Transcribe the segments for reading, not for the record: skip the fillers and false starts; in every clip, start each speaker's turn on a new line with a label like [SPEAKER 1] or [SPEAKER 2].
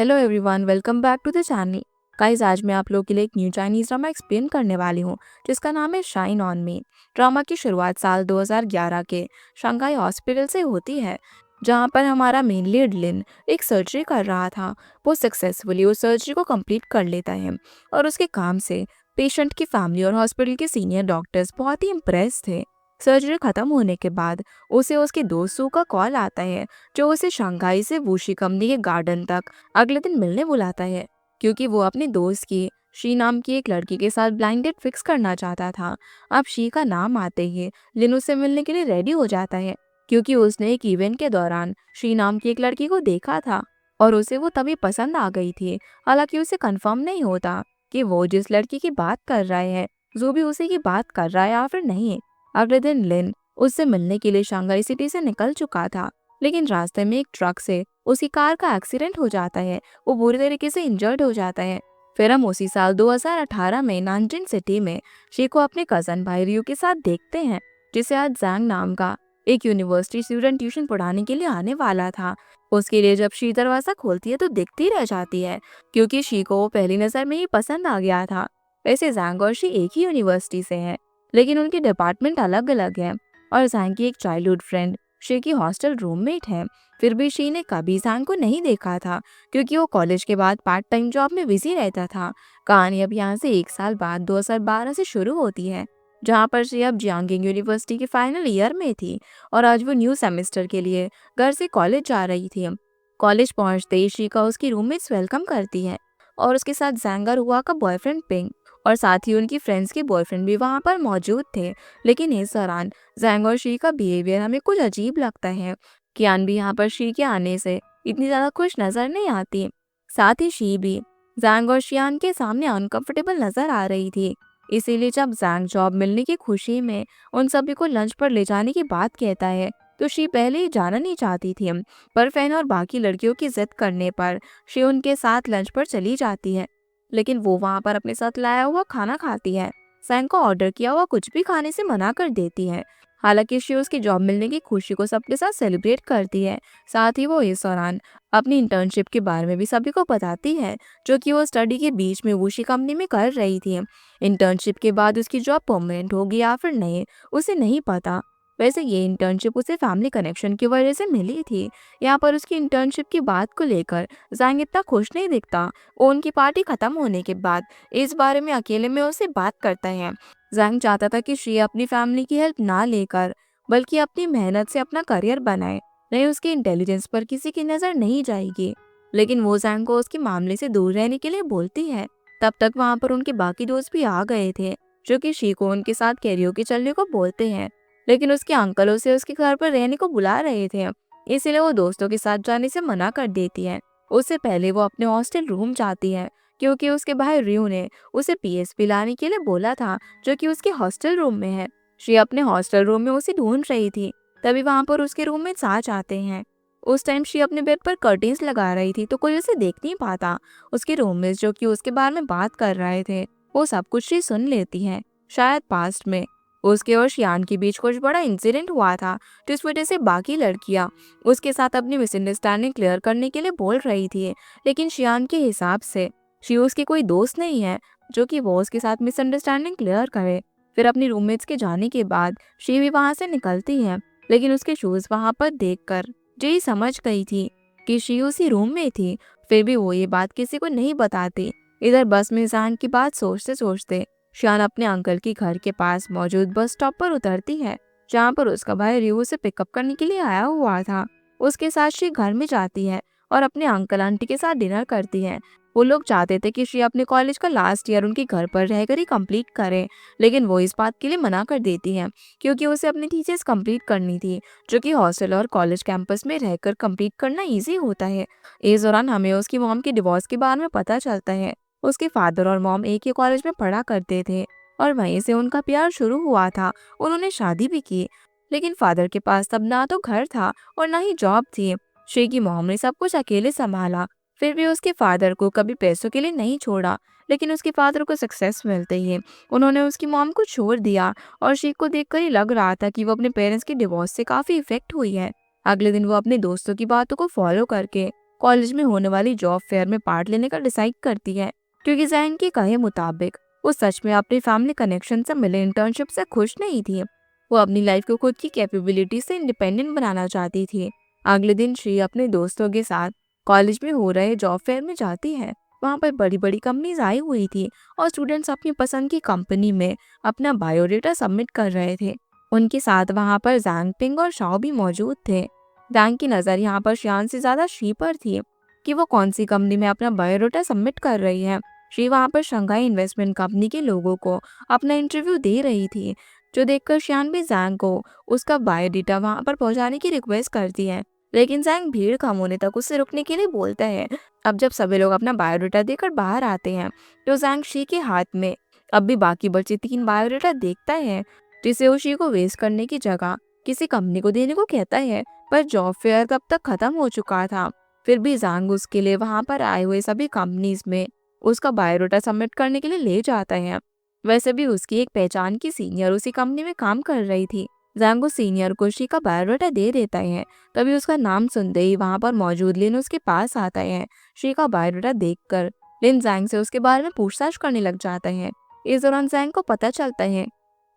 [SPEAKER 1] Hello everyone, welcome back to the channel. Guys, आज मैं आप लोगों के लिए एक न्यू चाइनीज ड्रामा एक्सप्लेन करने वाली हूँ जिसका नाम है शाइन ऑन मी। ड्रामा की शुरुआत साल 2011 के शंघाई हॉस्पिटल से होती है, जहाँ पर हमारा मेन लीड लिन एक सर्जरी कर रहा था। वो सक्सेसफुली उस सर्जरी को कंप्लीट कर लेता है और उसके काम से पेशेंट की फैमिली और हॉस्पिटल के सीनियर डॉक्टर्स बहुत ही इम्प्रेस थे। सर्जरी खत्म होने के बाद उसे उसके दोस्त सू का कॉल आता है, जो उसे शंघाई से वूशी कंपनी के गार्डन तक अगले दिन मिलने बुलाता है, क्योंकि वो अपने दोस्त की शी नाम की एक लड़की के साथ ब्लाइंड डेट फिक्स करना चाहता था। अब शी का नाम आते ही लिन उससे मिलने के लिए रेडी हो जाता है, क्योंकि उसने एक इवेंट के दौरान शी नाम की एक लड़की को देखा था और उसे वो तभी पसंद आ गई थी। हालांकि उसे कंफर्म नहीं होता कि वो जिस लड़की की बात कर रहे हैं जो भी उसी की बात कर रहा है या फिर नहीं। अगले दिन लिन उससे मिलने के लिए शंघाई सिटी से निकल चुका था, लेकिन रास्ते में एक ट्रक से उसकी कार का एक्सीडेंट हो जाता है। वो बुरी तरीके से इंजर्ड हो जाता है। फिर हम उसी साल 2018 में नानजिंग सिटी में शी को अपने कजन भाई रियो के साथ देखते हैं, जिसे आज जैंग नाम का एक यूनिवर्सिटी स्टूडेंट ट्यूशन पढ़ाने के लिए आने वाला था। उसके लिए जब शी दरवाजा खोलती है तो दिखती रह जाती है, क्योंकि शी को वो पहली नजर में ही पसंद आ गया था। वैसे जैंग और शी एक ही यूनिवर्सिटी से हैं, लेकिन उनके डिपार्टमेंट अलग अलग हैं और जैंग की एक चाइल्डहुड फ्रेंड शी की हॉस्टल रूममेट है। फिर भी शी ने कभी जैंग को नहीं देखा था, क्योंकि वो कॉलेज के बाद पार्ट टाइम जॉब में बिजी रहता था। कहानी अब यहाँ से एक साल बाद 2012 से शुरू होती है, जहाँ पर शी अब जियांगिंग यूनिवर्सिटी के फाइनल ईयर में थी और आज वो न्यू सेमेस्टर के लिए घर से कॉलेज जा रही थी। कॉलेज पहुंचते ही शी का उसकी रूममेट्स वेलकम करती है और उसके साथ जैंग और हुआ का बॉयफ्रेंड पिंग और साथ ही उनकी फ्रेंड्स के बॉयफ्रेंड भी वहां पर मौजूद थे। लेकिन इस दौरान जैंग और शी का बिहेवियर हमें कुछ अजीब लगता है। कियान भी यहाँ पर शी के आने से इतनी ज्यादा खुश नजर नहीं आती। साथ ही शी भी जैंग और शियान के सामने अनकंफर्टेबल नजर आ रही थी। इसीलिए जब जैंग जॉब मिलने की खुशी में उन सभी को लंच पर ले जाने की बात कहता है, तो शी पहले ही जाना नहीं चाहती थी, पर फैन और बाकी लड़कियों की जिद करने पर शी उनके साथ लंच पर चली जाती है। लेकिन वो वहां पर अपने साथ लाया हुआ खाना खाती है। सैंग को ऑर्डर किया हुआ कुछ भी खाने से मना कर देती है। हालांकि शी उसकी जॉब मिलने की खुशी को सबके साथ सेलिब्रेट करती है। साथ ही वो इस दौरान अपनी इंटर्नशिप के बारे में भी सभी को बताती है, जो कि वो स्टडी के बीच में वूशी कंपनी में कर रही थी। इंटर्नशिप के बाद उसकी जॉब परमानेंट होगी या फिर नहीं, उसे नहीं पता। वैसे ये इंटर्नशिप उसे फैमिली कनेक्शन की वजह से मिली थी। यहाँ पर उसकी इंटर्नशिप की बात को लेकर जैंग इतना खुश नहीं दिखता। वो उनकी पार्टी खत्म होने के बाद इस बारे में अकेले में उससे बात करता है। जैंग चाहता था कि शी अपनी फैमिली की हेल्प ना लेकर बल्कि अपनी मेहनत से अपना करियर बनाए, नहीं उसके इंटेलिजेंस पर किसी की नजर नहीं जाएगी। लेकिन वो जैंग को उसके मामले से दूर रहने के लिए बोलती है। तब तक वहाँ पर उनके बाकी दोस्त भी आ गए थे, जो कि शी को उनके साथ कैरियोके चलने को बोलते हैं। लेकिन उसके अंकल उसे उसके घर पर रहने को बुला रहे थे, इसीलिए वो दोस्तों के साथ जाने से मना कर देती है। उससे पहले वो अपने हॉस्टल रूम जाती है, क्योंकि उसके भाई रियो ने उसे पीएसपी लाने के लिए बोला था, जो कि उसके हॉस्टल रूम में है। शी अपने हॉस्टल रूम में उसे ढूंढ रही थी, तभी वहां पर उसके रूम में आ जाते हैं। उस टाइम शी अपने बेड पर कर्टेन्स लगा रही थी, तो कोई उसे देख नहीं पाता। उसके रूममेट जो कि उसके बारे में बात कर रहे थे, वो सब कुछ शी सुन लेती है। शायद पास्ट में उसके और शियान के बीच कुछ बड़ा इंसिडेंट हुआ था, तो इस वजह से बाकी लड़कियां उसके साथ अपनी मिसअंडरस्टैंडिंग क्लियर करने के लिए बोल रही थी। लेकिन शियान के हिसाब से शी उसकी कोई दोस्त नहीं है, जो कि वो उसके साथ मिसअंडरस्टैंडिंग क्लियर करे। फिर अपनी रूममेट्स के जाने के बाद शी भी वहां से निकलती है, लेकिन उसके शूज वहां पर देखकर जेई समझ गई थी कि शी उसी रूम में थी। फिर भी वो ये बात किसी को नहीं बताती। इधर बस में जैंग की बात सोचते सोचते शियान अपने अंकल के घर के पास मौजूद बस स्टॉप पर उतरती है, जहाँ पर उसका भाई रियो उसे पिकअप करने के लिए आया हुआ था। उसके साथ शी घर में जाती है और अपने अंकल आंटी के साथ डिनर करती है। वो लोग चाहते थे कि शी अपने कॉलेज का लास्ट ईयर उनके घर पर रहकर ही कंप्लीट करे, लेकिन वो इस बात के लिए मना कर देती है, क्योंकि उसे अपनी थीसिस कंप्लीट करनी थी, जो कि हॉस्टल और कॉलेज कैंपस में रहकर कंप्लीट करना ईजी होता है। इस दौरान हमें उसकी मॉम के डिवोर्स के बारे में पता चलता है। उसके फादर और मॉम एक ही कॉलेज में पढ़ा करते थे और वहीं से उनका प्यार शुरू हुआ था। उन्होंने शादी भी की, लेकिन फादर के पास तब ना तो घर था और ना ही जॉब थी। शी की मॉम ने सब कुछ अकेले संभाला। फिर भी उसके फादर को कभी पैसों के लिए नहीं छोड़ा, लेकिन उसके फादर को सक्सेस मिलते ही उन्होंने उसकी मॉम को छोड़ दिया। और शी को देखकर ही लग रहा था कि वो अपने पेरेंट्स के डिवोर्स से काफी इफेक्ट हुई है। अगले दिन वो अपने दोस्तों की बातों को फॉलो करके कॉलेज में होने वाली जॉब फेयर में पार्ट लेने का डिसाइड करती है, क्योंकि जैंग के कहे मुताबिक वो सच में अपनी फैमिली कनेक्शन से मिले इंटर्नशिप से खुश नहीं थी। वो अपनी लाइफ को खुद की कैपेबिलिटी से इंडिपेंडेंट बनाना चाहती थी। अगले दिन शी अपने दोस्तों के साथ कॉलेज में हो रहे जॉब फेयर में जाती है। वहाँ पर बड़ी बड़ी कंपनीज आई हुई थी और स्टूडेंट्स अपनी पसंद की कंपनी में अपना बायोडेटा सबमिट कर रहे थे। उनके साथ वहाँ पर जैंग पिंग और शाओ भी मौजूद थे। जैंग की नज़र यहाँ पर शियान से ज़्यादा शी पर थी कि वो कौन सी कंपनी में अपना बायोडेटा सबमिट कर रही है। शी वहाँ पर शंघाई इन्वेस्टमेंट कंपनी के लोगों को अपना इंटरव्यू दे रही थी, जो देखकर शियान भी जैंग को उसका बायोडेटा वहाँ पर पहुँचाने की रिक्वेस्ट करती है। लेकिन जैंग भीड़ कम होने तक उससे रुकने के लिए बोलता है। अब जब सभी लोग अपना बायोडेटा देकर बाहर आते हैं तो जैंग शी के हाथ में अब भी बाकी बचे 3 बायोडेटा देखता है, जिसे वो शी को वेस्ट करने की जगह किसी कंपनी को देने को कहता है। पर जॉब फेयर तब तक खत्म हो चुका था। फिर भी जैंग उसके लिए वहां पर आए हुए सभी कंपनीज में उसका बायोडाटा सबमिट करने के लिए ले जाता है। वैसे भी उसकी एक पहचान की सीनियर उसी कंपनी में काम कर रही थी। जैंग उस सीनियर को शी का बायोडाटा दे देता है। तभी उसका नाम सुनते ही वहां पर मौजूद लिन उसके पास आता है। शी का बायोडाटा देखकर लिन जैंग से उसके बारे में पूछताछ करने लग जाता है। इस दौरान जैंग को पता चलता है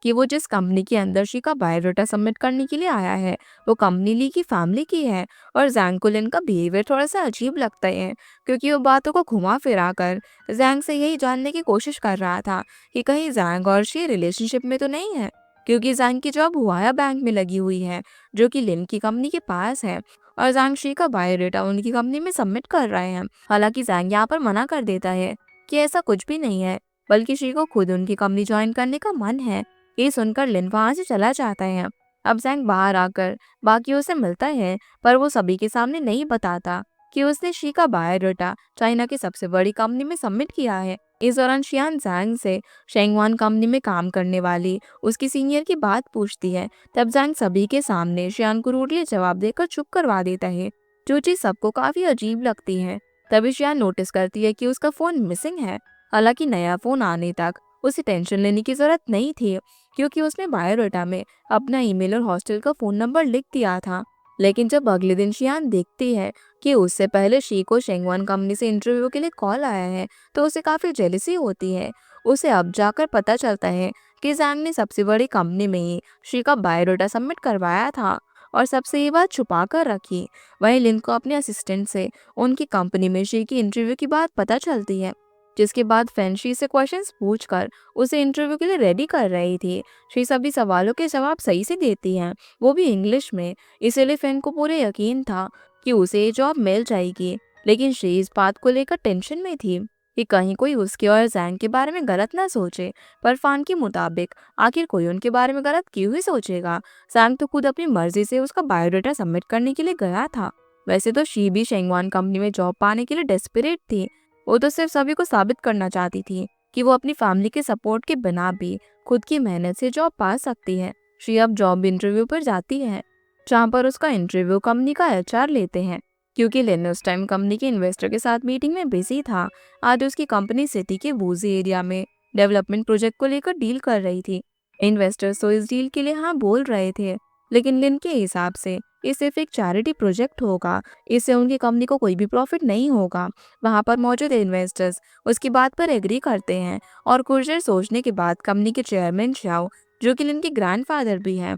[SPEAKER 1] कि वो जिस कंपनी के अंदर शी का बायोडाटा सबमिट करने के लिए आया है वो कंपनी ली की फैमिली की है। और जैंग को लिन का बिहेवियर थोड़ा सा अजीब लगता है, क्योंकि वो बातों को घुमा फिरा कर जैंग से यही जानने की कोशिश कर रहा था कि कहीं जैंग और शी रिलेशनशिप में तो नहीं है, क्योंकि जैंग की जॉब हुआया बैंक में लगी हुई है जो कि लिन की कंपनी के पास है। और जैंग शी का बायोडाटा उनकी कंपनी में सबमिट कर रहे हैं। हालांकि जैंग यहाँ पर मना कर देता है कि ऐसा कुछ भी नहीं है, बल्कि शी को खुद उनकी कंपनी ज्वाइन करने का मन है। ये सुनकर लिन वहां से चला जाता है। अब जैंग बाहर आकर बाकियों से मिलता है, पर वो सभी के सामने नहीं बताता कि उसने शी का बायोडाटा चाइना की सबसे बड़ी कंपनी में सबमिट किया है। इस दौरान शियान जैंग से शेंगवान कंपनी में काम करने वाली उसकी सीनियर की बात पूछती है। तब जैंग सभी के सामने शियान को रूडली जवाब देकर चुप करवा देता है, जो चीज सबको काफी अजीब लगती है। तभी शियान नोटिस करती है कि उसका फोन मिसिंग है। हालांकि नया फोन आने तक उसे टेंशन लेने की जरूरत नहीं थी, क्योंकि उसने बायोडाटा में अपना ईमेल और हॉस्टल का फोन नंबर लिख दिया था। लेकिन जब अगले दिन शियान देखती है कि उससे पहले शी को शेंगवान कंपनी से इंटरव्यू के लिए कॉल आया है, तो उसे काफी जेलसी होती है। उसे अब जाकर पता चलता है कि जैंग ने सबसे बड़ी कंपनी में ही शी का बायोडाटा सबमिट करवाया था और सबसे ये बात छुपा कर रखी। वहीं लिन को अपने असिस्टेंट से उनकी कंपनी में शी की इंटरव्यू की बात पता चलती है, जिसके बाद फैन शी से क्वेश्चंस पूछकर उसे इंटरव्यू के लिए रेडी कर रही थी। शी सभी सवालों के जवाब सही से देती हैं, वो भी इंग्लिश में। इसीलिए फैन को पूरे यकीन था कि उसे ये जॉब मिल जाएगी। लेकिन शी इस बात को लेकर टेंशन में थी कि कहीं कोई उसके और जैंग के बारे में गलत ना सोचे। पर फान के मुताबिक आखिर कोई उनके बारे में गलत क्यों ही सोचेगा। जैंग तो खुद अपनी मर्जी से उसका बायोडाटा सबमिट करने के लिए गया था। वैसे तो शी भी शेंगवान कंपनी में जॉब पाने के लिए डेस्परेट थी। वो तो सिर्फ सभी को साबित करना चाहती थी कि वो अपनी फैमिली के सपोर्ट के बिना भी खुद की मेहनत से जॉब पा सकती है। शी अब जॉब इंटरव्यू पर जाती है, जहाँ पर उसका इंटरव्यू कंपनी का एचआर लेते हैं। क्योंकि लिन उस टाइम कंपनी के इन्वेस्टर के साथ मीटिंग में बिजी था। आज उसकी कंपनी सिटी के वूजी एरिया में डेवलपमेंट प्रोजेक्ट को लेकर डील कर रही थी। इन्वेस्टर्स तो इस डील के लिए हाँ बोल रहे थे, लेकिन लिन के हिसाब से ये सिर्फ एक चैरिटी प्रोजेक्ट होगा, इससे उनकी कंपनी को कोई भी प्रॉफिट नहीं होगा। वहाँ पर मौजूद इन्वेस्टर्स उसकी बात पर एग्री करते हैं और कुछ देर सोचने के बाद कंपनी के चेयरमैन शाओ, जो कि लिन के ग्रैंडफादर भी हैं,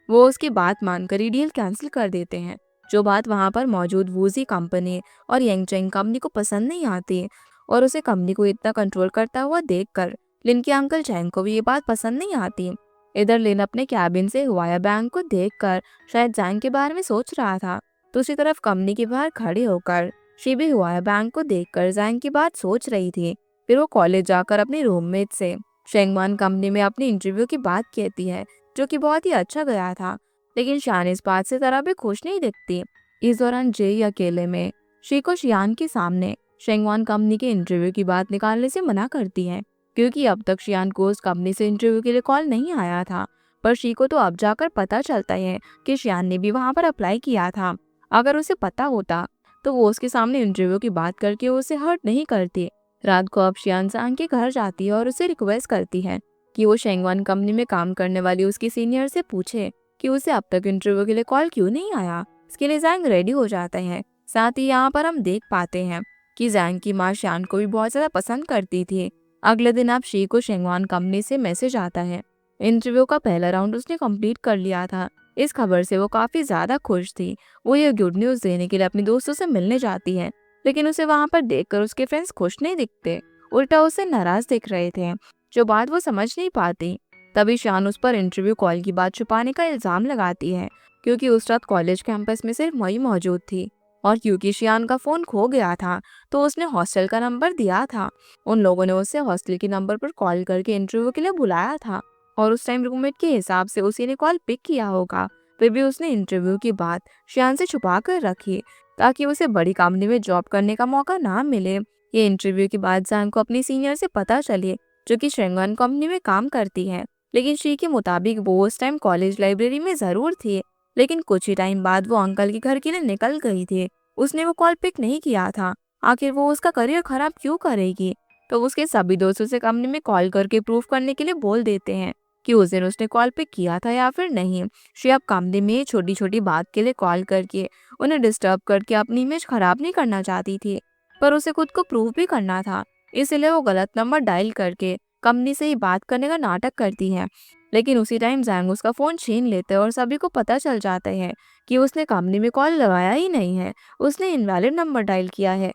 [SPEAKER 1] वो उसकी बात मानकर ये डील कैंसिल कर देते हैं। जो बात वहाँ पर मौजूद वूजी कंपनी और यंगचेंग कंपनी को पसंद नहीं आती, और उसे कंपनी को इतना कंट्रोल करता हुआ देखकर लिन के अंकल चैंग को भी ये बात पसंद नहीं आती। इधर लिन अपने कैबिन से हुआया बैंक को देखकर शायद जैंग के बारे में सोच रहा था। दूसरी तरफ कंपनी के बाहर खड़े होकर शी भी हुआया बैंक को देखकर जैंग की बात सोच रही थी। फिर वो कॉलेज जाकर अपने रूममेट से शेंगवान कंपनी में अपनी इंटरव्यू की बात कहती है, जो कि बहुत ही अच्छा गया था। लेकिन शान इस बात से जरा भी खुश नहीं दिखती। इस दौरान जे अकेले में शी को शियान के सामने शेंगवान कंपनी के इंटरव्यू की बात निकालने से मना करती है, क्योंकि अब तक शियान को उस कंपनी से इंटरव्यू के लिए कॉल नहीं आया था। पर शी को तो अब जाकर पता चलता है कि शियान ने भी वहां पर अप्लाई किया था। अगर उसे पता होता तो वो उसके सामने इंटरव्यू की बात करके उसे हर्ट नहीं करती। रात को अब शियान जैंग के घर जाती है और उसे रिक्वेस्ट करती है कि वो शेंगवान कंपनी में काम करने वाली उसकी सीनियर से पूछे कि उसे अब तक इंटरव्यू के लिए कॉल क्यों नहीं आया। इसके लिए जैंग रेडी हो जाता है। साथ ही यहाँ पर हम देख पाते हैं कि जैंग की माँ शान को भी बहुत ज़्यादा पसंद करती थी। अगले दिन आप शी को शेंगवान कंपनी से मैसेज आता है। इंटरव्यू का पहला राउंड उसने कंप्लीट कर लिया था। इस खबर से वो काफ़ी ज़्यादा खुश थी। वो ये गुड न्यूज़ देने के लिए अपने दोस्तों से मिलने जाती है, लेकिन उसे वहाँ पर देखकर उसके फ्रेंड्स खुश नहीं दिखते, उल्टा उससे नाराज़ दिख रहे थे, जो बात वो समझ नहीं पाती। तभी शान उस पर इंटरव्यू कॉल की बात छुपाने का इल्ज़ाम लगाती है, क्योंकि उस रात कॉलेज कैंपस में सिर्फ वही मौजूद थी। और क्योंकि शियान का फ़ोन खो गया था, तो उसने हॉस्टल का नंबर दिया था। उन लोगों ने उसे हॉस्टल के नंबर पर कॉल करके इंटरव्यू के लिए बुलाया था, और उस टाइम रूममेट के हिसाब से उसी ने कॉल पिक किया होगा। फिर भी उसने इंटरव्यू की बात शियान से छुपा कर रखी, ताकि उसे बड़ी कंपनी में जॉब करने का मौका ना मिले। ये इंटरव्यू के बाद जैंग को अपनी सीनियर से पता चले, जो कि शेंगवान कंपनी में काम करती है। लेकिन शी के मुताबिक वो उस टाइम कॉलेज लाइब्रेरी में ज़रूर थी, लेकिन कुछ ही टाइम बाद वो अंकल के घर के लिए निकल गई थी। उसने वो कॉल पिक नहीं किया था। आखिर वो उसका करियर खराब क्यों करेगी? तो उसके सभी दोस्त उसे कंपनी में कॉल करके प्रूफ करने के लिए बोल देते हैं कि उस दिन उसने कॉल पिक किया था या फिर नहीं। शी अब कंपनी में छोटी छोटी बात के लिए कॉल करके उन्हें डिस्टर्ब करके अपनी इमेज खराब नहीं करना चाहती थी, पर उसे खुद को प्रूव भी करना था। इसलिए वो गलत नंबर डायल करके कंपनी से ही बात करने का नाटक करती है। लेकिन उसी टाइम जैंग उसका फ़ोन छीन लेते हैं और सभी को पता चल जाता है कि उसने कंपनी में कॉल लगाया ही नहीं है, उसने इनवैलिड नंबर डायल किया है।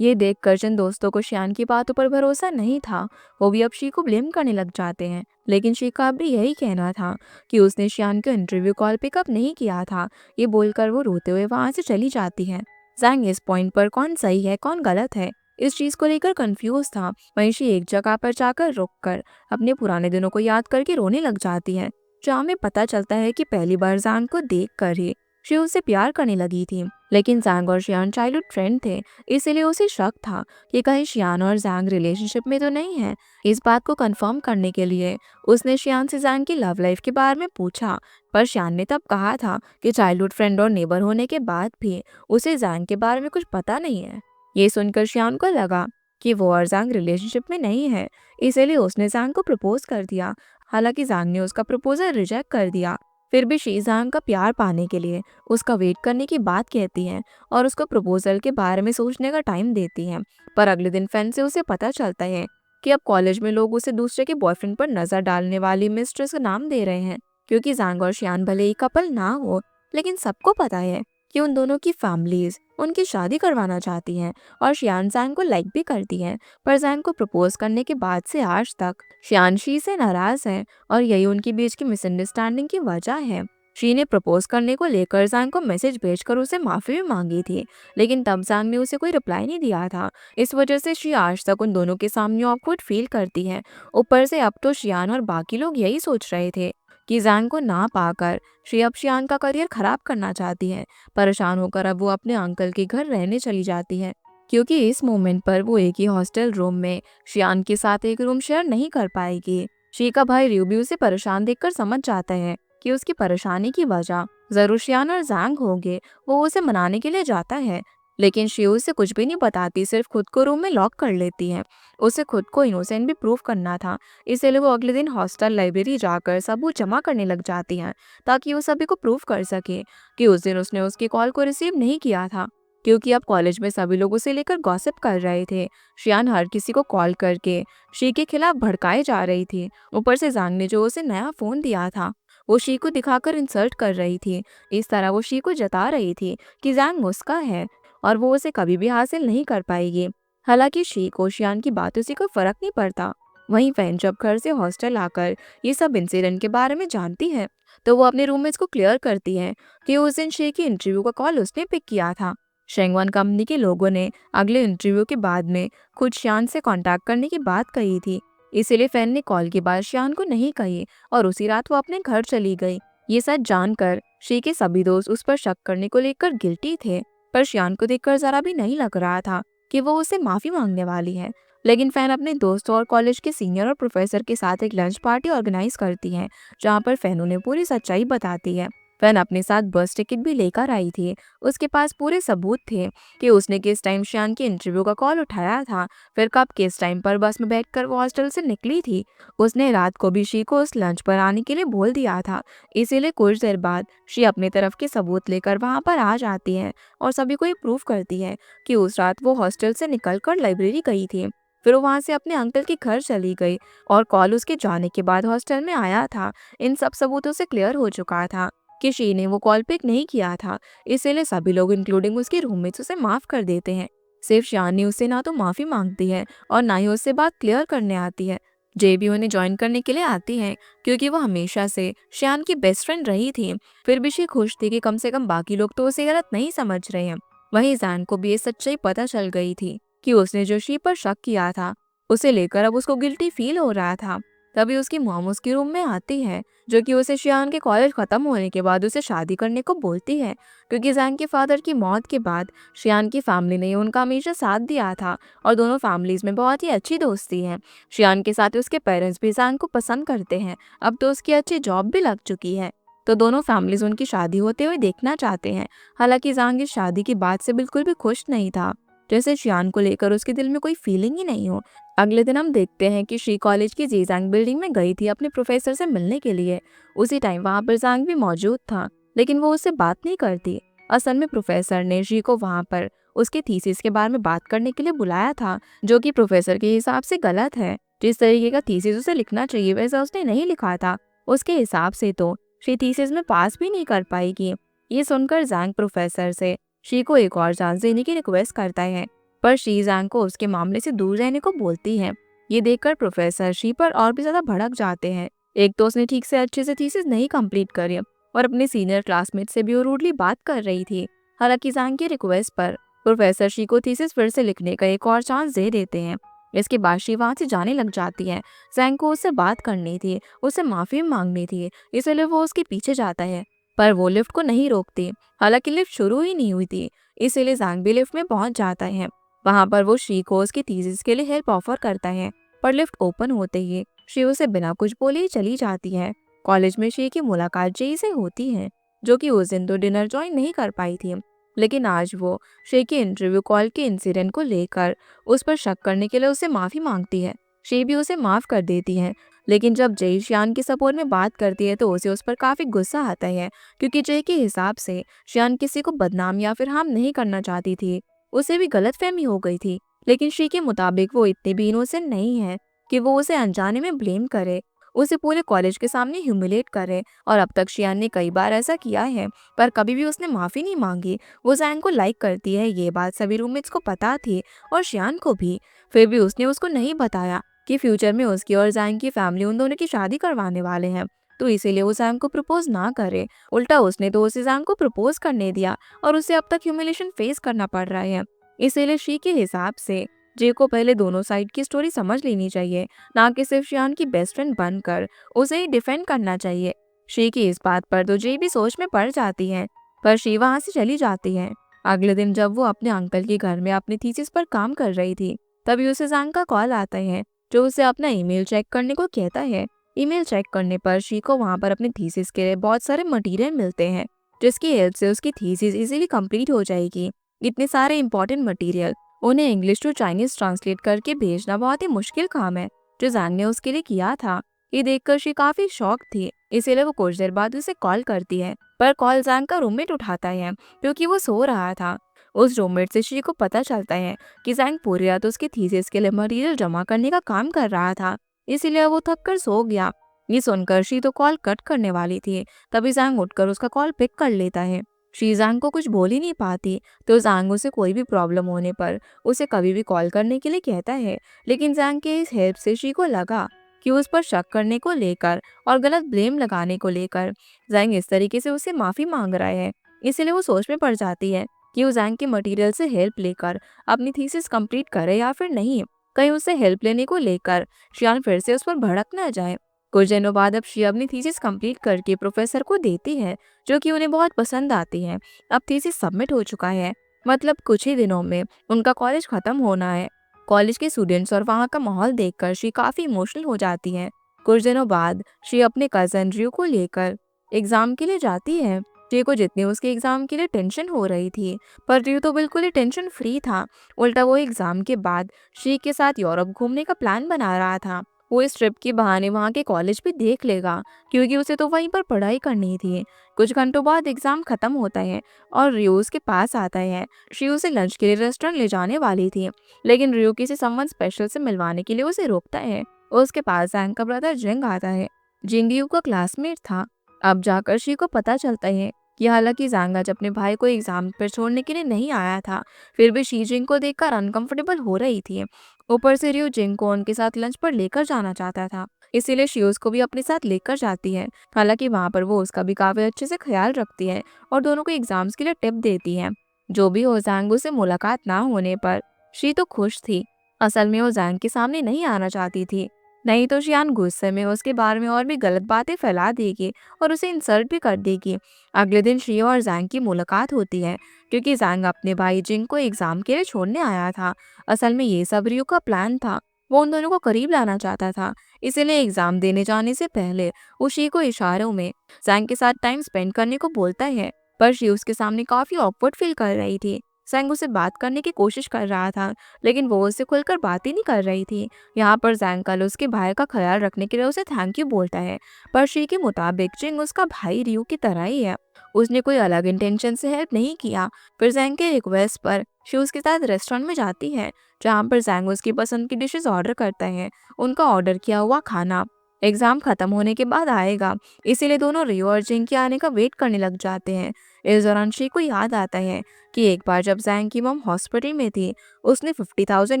[SPEAKER 1] ये देखकर जिन दोस्तों को शियान की बातों पर भरोसा नहीं था, वो भी अब शी को ब्लेम करने लग जाते हैं। लेकिन शी का अब भी यही कहना था कि उसने शियान को इंटरव्यू कॉल पिकअप नहीं किया था। ये बोलकर वो रोते हुए वहां से चली जाती है। जैंग इस पॉइंट पर कौन सही है कौन गलत है, इस चीज को लेकर कंफ्यूज था। वहीं शी एक जगह पर जाकर रुककर अपने पुराने दिनों को याद करके रोने लग जाती है, जहाँ हमें पता चलता है कि पहली बार जैंग को देख कर ही शी उससे प्यार करने लगी थी। लेकिन जैंग और शियान चाइल्डहुड फ्रेंड थे, इसीलिए उसे शक था कि कहीं शियान और जैंग रिलेशनशिप में तो नहीं है। इस बात को कंफर्म करने के लिए उसने शियान से जैंग की लव लाइफ के बारे में पूछा, पर शियान ने तब कहा था कि चाइल्डहुड फ्रेंड और नेबर होने के बाद भी उसे जैंग के बारे में कुछ पता नहीं है। ये सुनकर शियान को लगा कि वो और जैंग रिलेशनशिप में नहीं है, इसीलिए उसने जैंग को प्रपोज कर दिया। हालांकि जैंग ने उसका प्रपोजल रिजेक्ट कर दिया। फिर भी शी जैंग का प्यार पाने के लिए उसका वेट करने की बात कहती है और उसको प्रपोजल के बारे में सोचने का टाइम देती है। पर अगले दिन फैन से उसे पता चलता है कि अब कॉलेज में लोग उसे दूसरे के बॉयफ्रेंड पर नजर डालने वाली मिस्ट्रेस का नाम दे रहे हैं, क्योंकि जैंग और शियान भले ही कपल ना हो, लेकिन सबको पता है कि उन दोनों की फैमिलीज उनकी शादी करवाना चाहती हैं। और शियान जैंग को लाइक भी करती है, पर जैंग को प्रपोज करने के बाद से आज तक शियान शी से नाराज है, और यही उनके बीच की मिसअंडरस्टैंडिंग की वजह है। शी ने प्रपोज करने को लेकर जैंग को मैसेज भेजकर उसे माफी भी मांगी थी, लेकिन तब जैंग ने उसे कोई रिप्लाई नहीं दिया था। इस वजह से शी आज तक उन दोनों के सामने ऑकवर्ड फील करती है। ऊपर से अब तो शियान और बाकी लोग यही सोच रहे थे कि जैंग को ना पाकर शी अब शियान का करियर खराब करना चाहती है। परेशान होकर अब वो अपने अंकल के घर रहने चली जाती है, क्योंकि इस मोमेंट पर वो एक ही हॉस्टल रूम में शियान के साथ एक रूम शेयर नहीं कर पाएगी। शी का भाई रियो भी उसे परेशान देखकर समझ जाता है कि उसकी परेशानी की वजह जरूर शियान और जैंग होंगे। वो उसे मनाने के लिए जाता है, लेकिन शी उसे कुछ भी नहीं बताती, सिर्फ खुद को रूम में लॉक कर लेती है। उसे खुद को इनोसेंट भी प्रूव करना था, इसलिए वो अगले दिन हॉस्टल लाइब्रेरी जाकर सबूत जमा करने लग जाती है, ताकि वो सभी को प्रूव कर सके कि उस दिन उसने उसकी कॉल को रिसीव नहीं किया था। क्योंकि अब कॉलेज में सभी लोग उसे लेकर गॉसिप कर रहे थे। शियान हर किसी को कॉल करके शी के खिलाफ भड़काए जा रही थी। ऊपर से जैंग ने जो उसे नया फोन दिया था, वो शी को दिखाकर इंसल्ट कर रही थी। इस तरह वो शी को जता रही थी कि जैंग उसका है और वो उसे कभी भी हासिल नहीं कर पाएगी। हालांकि शी को शियान की बातों से कोई फर्क नहीं पड़ता। वहीं फैन जब घर से हॉस्टल आकर ये सब इंसिडेंट के बारे में जानती है, तो वो अपने रूममेट्स को क्लियर करती है कि उस दिन शी की इंटरव्यू का कॉल उसने पिक किया था। शेंगवान कंपनी के लोगों ने अगले इंटरव्यू के बाद में खुद शियान से कांटेक्ट करने की बात कही थी, इसीलिए फैन ने कॉल के बाद शियान को नहीं कही और उसी रात वो अपने घर चली गई। ये सच जानकर शी के सभी दोस्त उस पर शक करने को लेकर गिल्टी थे, पर शियान को देखकर जरा भी नहीं लग रहा था कि वो उससे माफी मांगने वाली है। लेकिन फैन अपने दोस्तों और कॉलेज के सीनियर और प्रोफेसर के साथ एक लंच पार्टी ऑर्गेनाइज करती है, जहाँ पर फैन उन्हें पूरी सच्चाई बताती है। फैन अपने साथ बस टिकट भी लेकर आई थी। उसके पास पूरे सबूत थे कि उसने किस टाइम शियान के इंटरव्यू का कॉल उठाया था, फिर कब किस टाइम पर बस में बैठकर वो हॉस्टल से निकली थी। उसने रात को भी शी को उस लंच पर आने के लिए बोल दिया था। इसीलिए कुछ देर बाद शी अपनी तरफ के सबूत लेकर वहां पर आ जाती है और सभी को ये प्रूव करती है कि उस रात वो हॉस्टल से निकलकर लाइब्रेरी गई थी। फिर वो वहां से अपने अंकल के घर चली गई और कॉल उसके जाने के बाद हॉस्टल में आया था। इन सब सबूतों से क्लियर हो चुका था कि शी ने वो कॉल पिक नहीं किया था। इसीलिए सभी लोग इंक्लूडिंग उसके रूममेट्स उसे माफ कर देते हैं। सिर्फ शियानी उससे ना तो माफी मांगती है और ना ही उससे बात क्लियर करने आती है। जे भी उन्हें ज्वाइन करने के लिए आती है क्योंकि वो हमेशा से शियान की बेस्ट फ्रेंड रही थी। फिर भी शी खुश थी कि कम से कम बाकी लोग तो उसे गलत नहीं समझ रहे हैं। वहीं जैन को भी ये सच्चाई पता चल गई थी कि उसने जो शी पर शक किया था उसे लेकर अब उसको गिल्टी फील हो रहा था। तभी उसकी मॉम उसके रूम में आती है जो कि उसे शियान के कॉलेज खत्म होने के बाद उसे शादी करने को बोलती है, क्योंकि जैन के फादर की मौत के बाद शियान की फैमिली ने उनका हमेशा साथ दिया था और दोनों फैमिलीज में बहुत ही अच्छी दोस्ती है। शियान के साथ उसके पेरेंट्स भी जैन को पसंद करते हैं। अब तो उसकी अच्छी जॉब भी लग चुकी है, तो दोनों फैमिलीज उनकी शादी होते हुए देखना चाहते हैं। हालांकि जैन की शादी की बात से बिल्कुल भी खुश नहीं था, जैसे शियान को लेकर उसके दिल में कोई फीलिंग ही नहीं हो। अगले दिन हम देखते हैं कि शी कॉलेज की जीजांग बिल्डिंग में गई थी अपने प्रोफेसर से मिलने के लिए। उसी टाइम वहां पर जांग भी मौजूद था, लेकिन वो उससे बात नहीं करती। असल में प्रोफेसर ने शी को वहां पर उसके थीसिस के बारे में बात करने के लिए बुलाया था, जो कि प्रोफेसर के हिसाब से गलत है। जिस तरीके का थीसिस उसे लिखना चाहिए वैसा उसने नहीं लिखा था। उसके हिसाब से तो शी थीसिस में पास भी नहीं कर पाएगी। ये सुनकर जैंग प्रोफेसर से शी को एक और चांस देने की रिक्वेस्ट करता है, पर शी जैंग को उसके मामले से दूर रहने को बोलती है। ये देखकर प्रोफेसर शी पर और भी ज्यादा भड़क जाते हैं। एक तो उसने ठीक से अच्छे से थीसिस नहीं कंप्लीट करी और अपने सीनियर क्लासमेट से भी वो रूडली बात कर रही थी। हालांकि जैंग की रिक्वेस्ट पर प्रोफेसर शी को थीसिस फिर से लिखने का एक और चांस दे देते हैं। इसके बाद शी वहां से जाने लग जाती है। जैंग को उससे बात करनी थी, उससे माफी मांगनी थी, इसलिए वो उसके पीछे जाता है, पर वो लिफ्ट को नहीं रोकती। हालांकि लिफ्ट शुरू ही नहीं हुई थी, इसीलिए जैंग भी लिफ्ट में पहुंच जाता है। वहां पर वो शी को उसकी थीसिस के लिए हेल्प ऑफर करता है, पर लिफ्ट ओपन होते ही शी उसे बिना कुछ बोले ही चली जाती है। कॉलेज में शी की मुलाकात जेई से होती है, जो कि उस दिन तो डिनर ज्वाइन नहीं कर पाई थी। लेकिन आज वो शी के इंटरव्यू कॉल के इंसिडेंट को लेकर उस पर शक करने के लिए उससे माफी मांगती है। शी भी उसे माफ कर देती है, लेकिन जब जय शियान के सपोर्ट में बात करती है तो उसे उस पर काफी गुस्सा आता है, क्योंकि जय के हिसाब से शियान किसी को बदनाम या फिर हार्म नहीं करना चाहती थी। उसे भी गलतफहमी हो गई थी, लेकिन शी के मुताबिक वो इतनी भी इनोसेंट नहीं है कि वो उसे अनजाने में ब्लेम करे, उसे पूरे कॉलेज के सामने ह्यूमिलेट करे। और अब तक शियान ने कई बार ऐसा किया है, पर कभी भी उसने माफी नहीं मांगी। वो जैंग को लाइक करती है, ये बात सभी रूममेट्स को पता थी और शियान को भी। फिर भी उसने उसको नहीं बताया कि फ्यूचर में उसकी और जैंग की फैमिली उन दोनों की शादी करवाने वाले हैं, तो इसीलिए वो जैंग को प्रपोज ना करे। उल्टा उसने तो उसे जैंग को प्रपोज करने दिया और उसे अब तक ह्यूमिलेशन फेस करना पड़ रहा है। इसीलिए शी के हिसाब से जे को पहले दोनों साइड की स्टोरी समझ लेनी चाहिए, ना कि सिर्फ शियान की बेस्ट फ्रेंड बनकर उसे ही डिफेंड करना चाहिए। शी की इस बात पर तो जे भी सोच में पड़ जाती है, पर शी वहां से चली जाती है। अगले दिन जब वो अपने अंकल के घर में अपनी थीसिस पर काम कर रही थी, तभी उसे जैंग का कॉल आता है, जो उसे अपना ईमेल चेक करने को कहता है। ईमेल चेक करने पर शी को वहां पर अपने थीसिस के लिए बहुत सारे मटेरियल मिलते हैं, जिसकी हेल्प से उसकी थीसिस इजीली कंप्लीट हो जाएगी। इतने सारे इंपॉर्टेंट मटेरियल उन्हें इंग्लिश टू चाइनीज ट्रांसलेट करके भेजना बहुत ही मुश्किल काम है, जो जैंग ने उसके लिए किया था। ये देखकर शी काफी शॉक थी, इसीलिए वो कुछ देर बाद उसे कॉल करती है, पर कॉल जैंग का रूममेट उठाता है क्योंकि वो सो रहा था। उस रूममेट से शी को पता चलता है कि जैंग पूरी रात उसकी थीसिस के लिए मटेरियल जमा करने का काम कर रहा था, इसीलिए वो थक कर सो गया। ये सुनकर शी तो कॉल कट करने वाली थी, तभी जैंग उठकर उसका कॉल पिक कर लेता है। शी जैंग को कुछ बोल ही नहीं पाती, तो जैंग उसे कोई भी प्रॉब्लम होने पर उसे कभी भी कॉल करने के लिए कहता है। लेकिन जैंग के इस हेल्प से शी को लगा कि उस पर शक करने को लेकर और गलत ब्लेम लगाने को लेकर जैंग इस तरीके से उसे माफी मांग रहा है। इसलिए वो सोच में पड़ जाती है कि वो जैंग के मटेरियल से हेल्प लेकर अपनी थीसिस कंप्लीट करे या फिर नहीं। कहीं उससे हेल्प लेने को लेकर शियान फिर से उस पर भड़क न जाए। कुछ दिनों बाद अब शी अपनी थीसिस कंप्लीट करके प्रोफेसर को देती है, जो कि उन्हें बहुत पसंद आती है। अब थीसिस सबमिट हो चुका है, मतलब कुछ ही दिनों में उनका कॉलेज खत्म होना है। कॉलेज के स्टूडेंट्स और वहाँ का माहौल देखकर शी काफी इमोशनल हो जाती है। कुछ दिनों बाद शी अपने कजन ड्रू को लेकर एग्जाम के लिए जाती है। शी को जितनी उसके एग्जाम के लिए टेंशन हो रही थी, पर रियो तो बिल्कुल ही टेंशन फ्री था। उल्टा वो एग्जाम के बाद शी के साथ यूरोप घूमने का प्लान बना रहा था। वो इस ट्रिप के बहाने वहाँ के कॉलेज भी देख लेगा, क्योंकि उसे तो वहीं पर पढ़ाई करनी थी। कुछ घंटों बाद एग्जाम खत्म होता है और रियो उसके पास आता है। शी उसे लंच के लिए रेस्टोरेंट ले जाने वाली थी, लेकिन रियो किसी समवन स्पेशल से मिलवाने के लिए उसे रोकता है। उसके पास जैंग का ब्रदर जिंग आता है। जिंग यू का क्लासमेट था। अब जाकर शी को पता चलता है कि हालांकि जैंग आज अपने भाई को एग्जाम पर छोड़ने के लिए नहीं आया था, फिर भी शी जिंग को देखकर अनकंफर्टेबल हो रही थी। ऊपर से रियो जिंग को उनके साथ लंच पर लेकर जाना चाहता था, इसीलिए शी उसको भी अपने साथ लेकर जाती है। हालांकि वहाँ पर वो उसका भी काफी अच्छे से ख्याल रखती है और दोनों को एग्जाम्स के लिए टिप देती है। जो भी हो, जैंग से मुलाकात ना होने पर शी तो खुश थी। असल में वो जैंग के सामने नहीं आना चाहती थी, नहीं तो शियान गुस्से में उसके बारे में और भी गलत बातें फैला देगी और उसे इंसल्ट भी कर देगी। अगले दिन शी और जैंग की मुलाकात होती है, क्योंकि जैंग अपने भाई जिंग को एग्जाम के लिए छोड़ने आया था। असल में ये सब रियो का प्लान था। वो उन दोनों को करीब लाना चाहता था, इसीलिए एग्जाम देने जाने से पहले वो शी को इशारों में जैंग के साथ टाइम स्पेंड करने को बोलता है। पर शी उसके सामने काफी ऑकवर्ड फील कर रही थी। जैंग उसे बात करने की कोशिश कर रहा था, लेकिन वो उससे खुलकर बात ही नहीं कर रही थी। यहाँ पर जैंग कल उसके भाई का ख्याल रखने के लिए उसे थैंक यू बोलता है, पर शी के मुताबिक जिंग उसका भाई रियो की तरह ही है। उसने कोई अलग इंटेंशन से हेल्प नहीं किया। फिर जैंग के रिक्वेस्ट पर शी उसके साथ रेस्टोरेंट में जाती है, जहाँ पर जैंग उसकी पसंद की डिशेस ऑर्डर करता है। उनका ऑर्डर किया हुआ खाना एग्जाम खत्म होने के बाद आएगा, इसीलिए दोनों रियो और जिंग के आने का वेट करने लग जाते हैं। इस दौरान शी को याद आता है कि एक बार जब जैंग की मम हॉस्पिटल में थी, उसने 50,000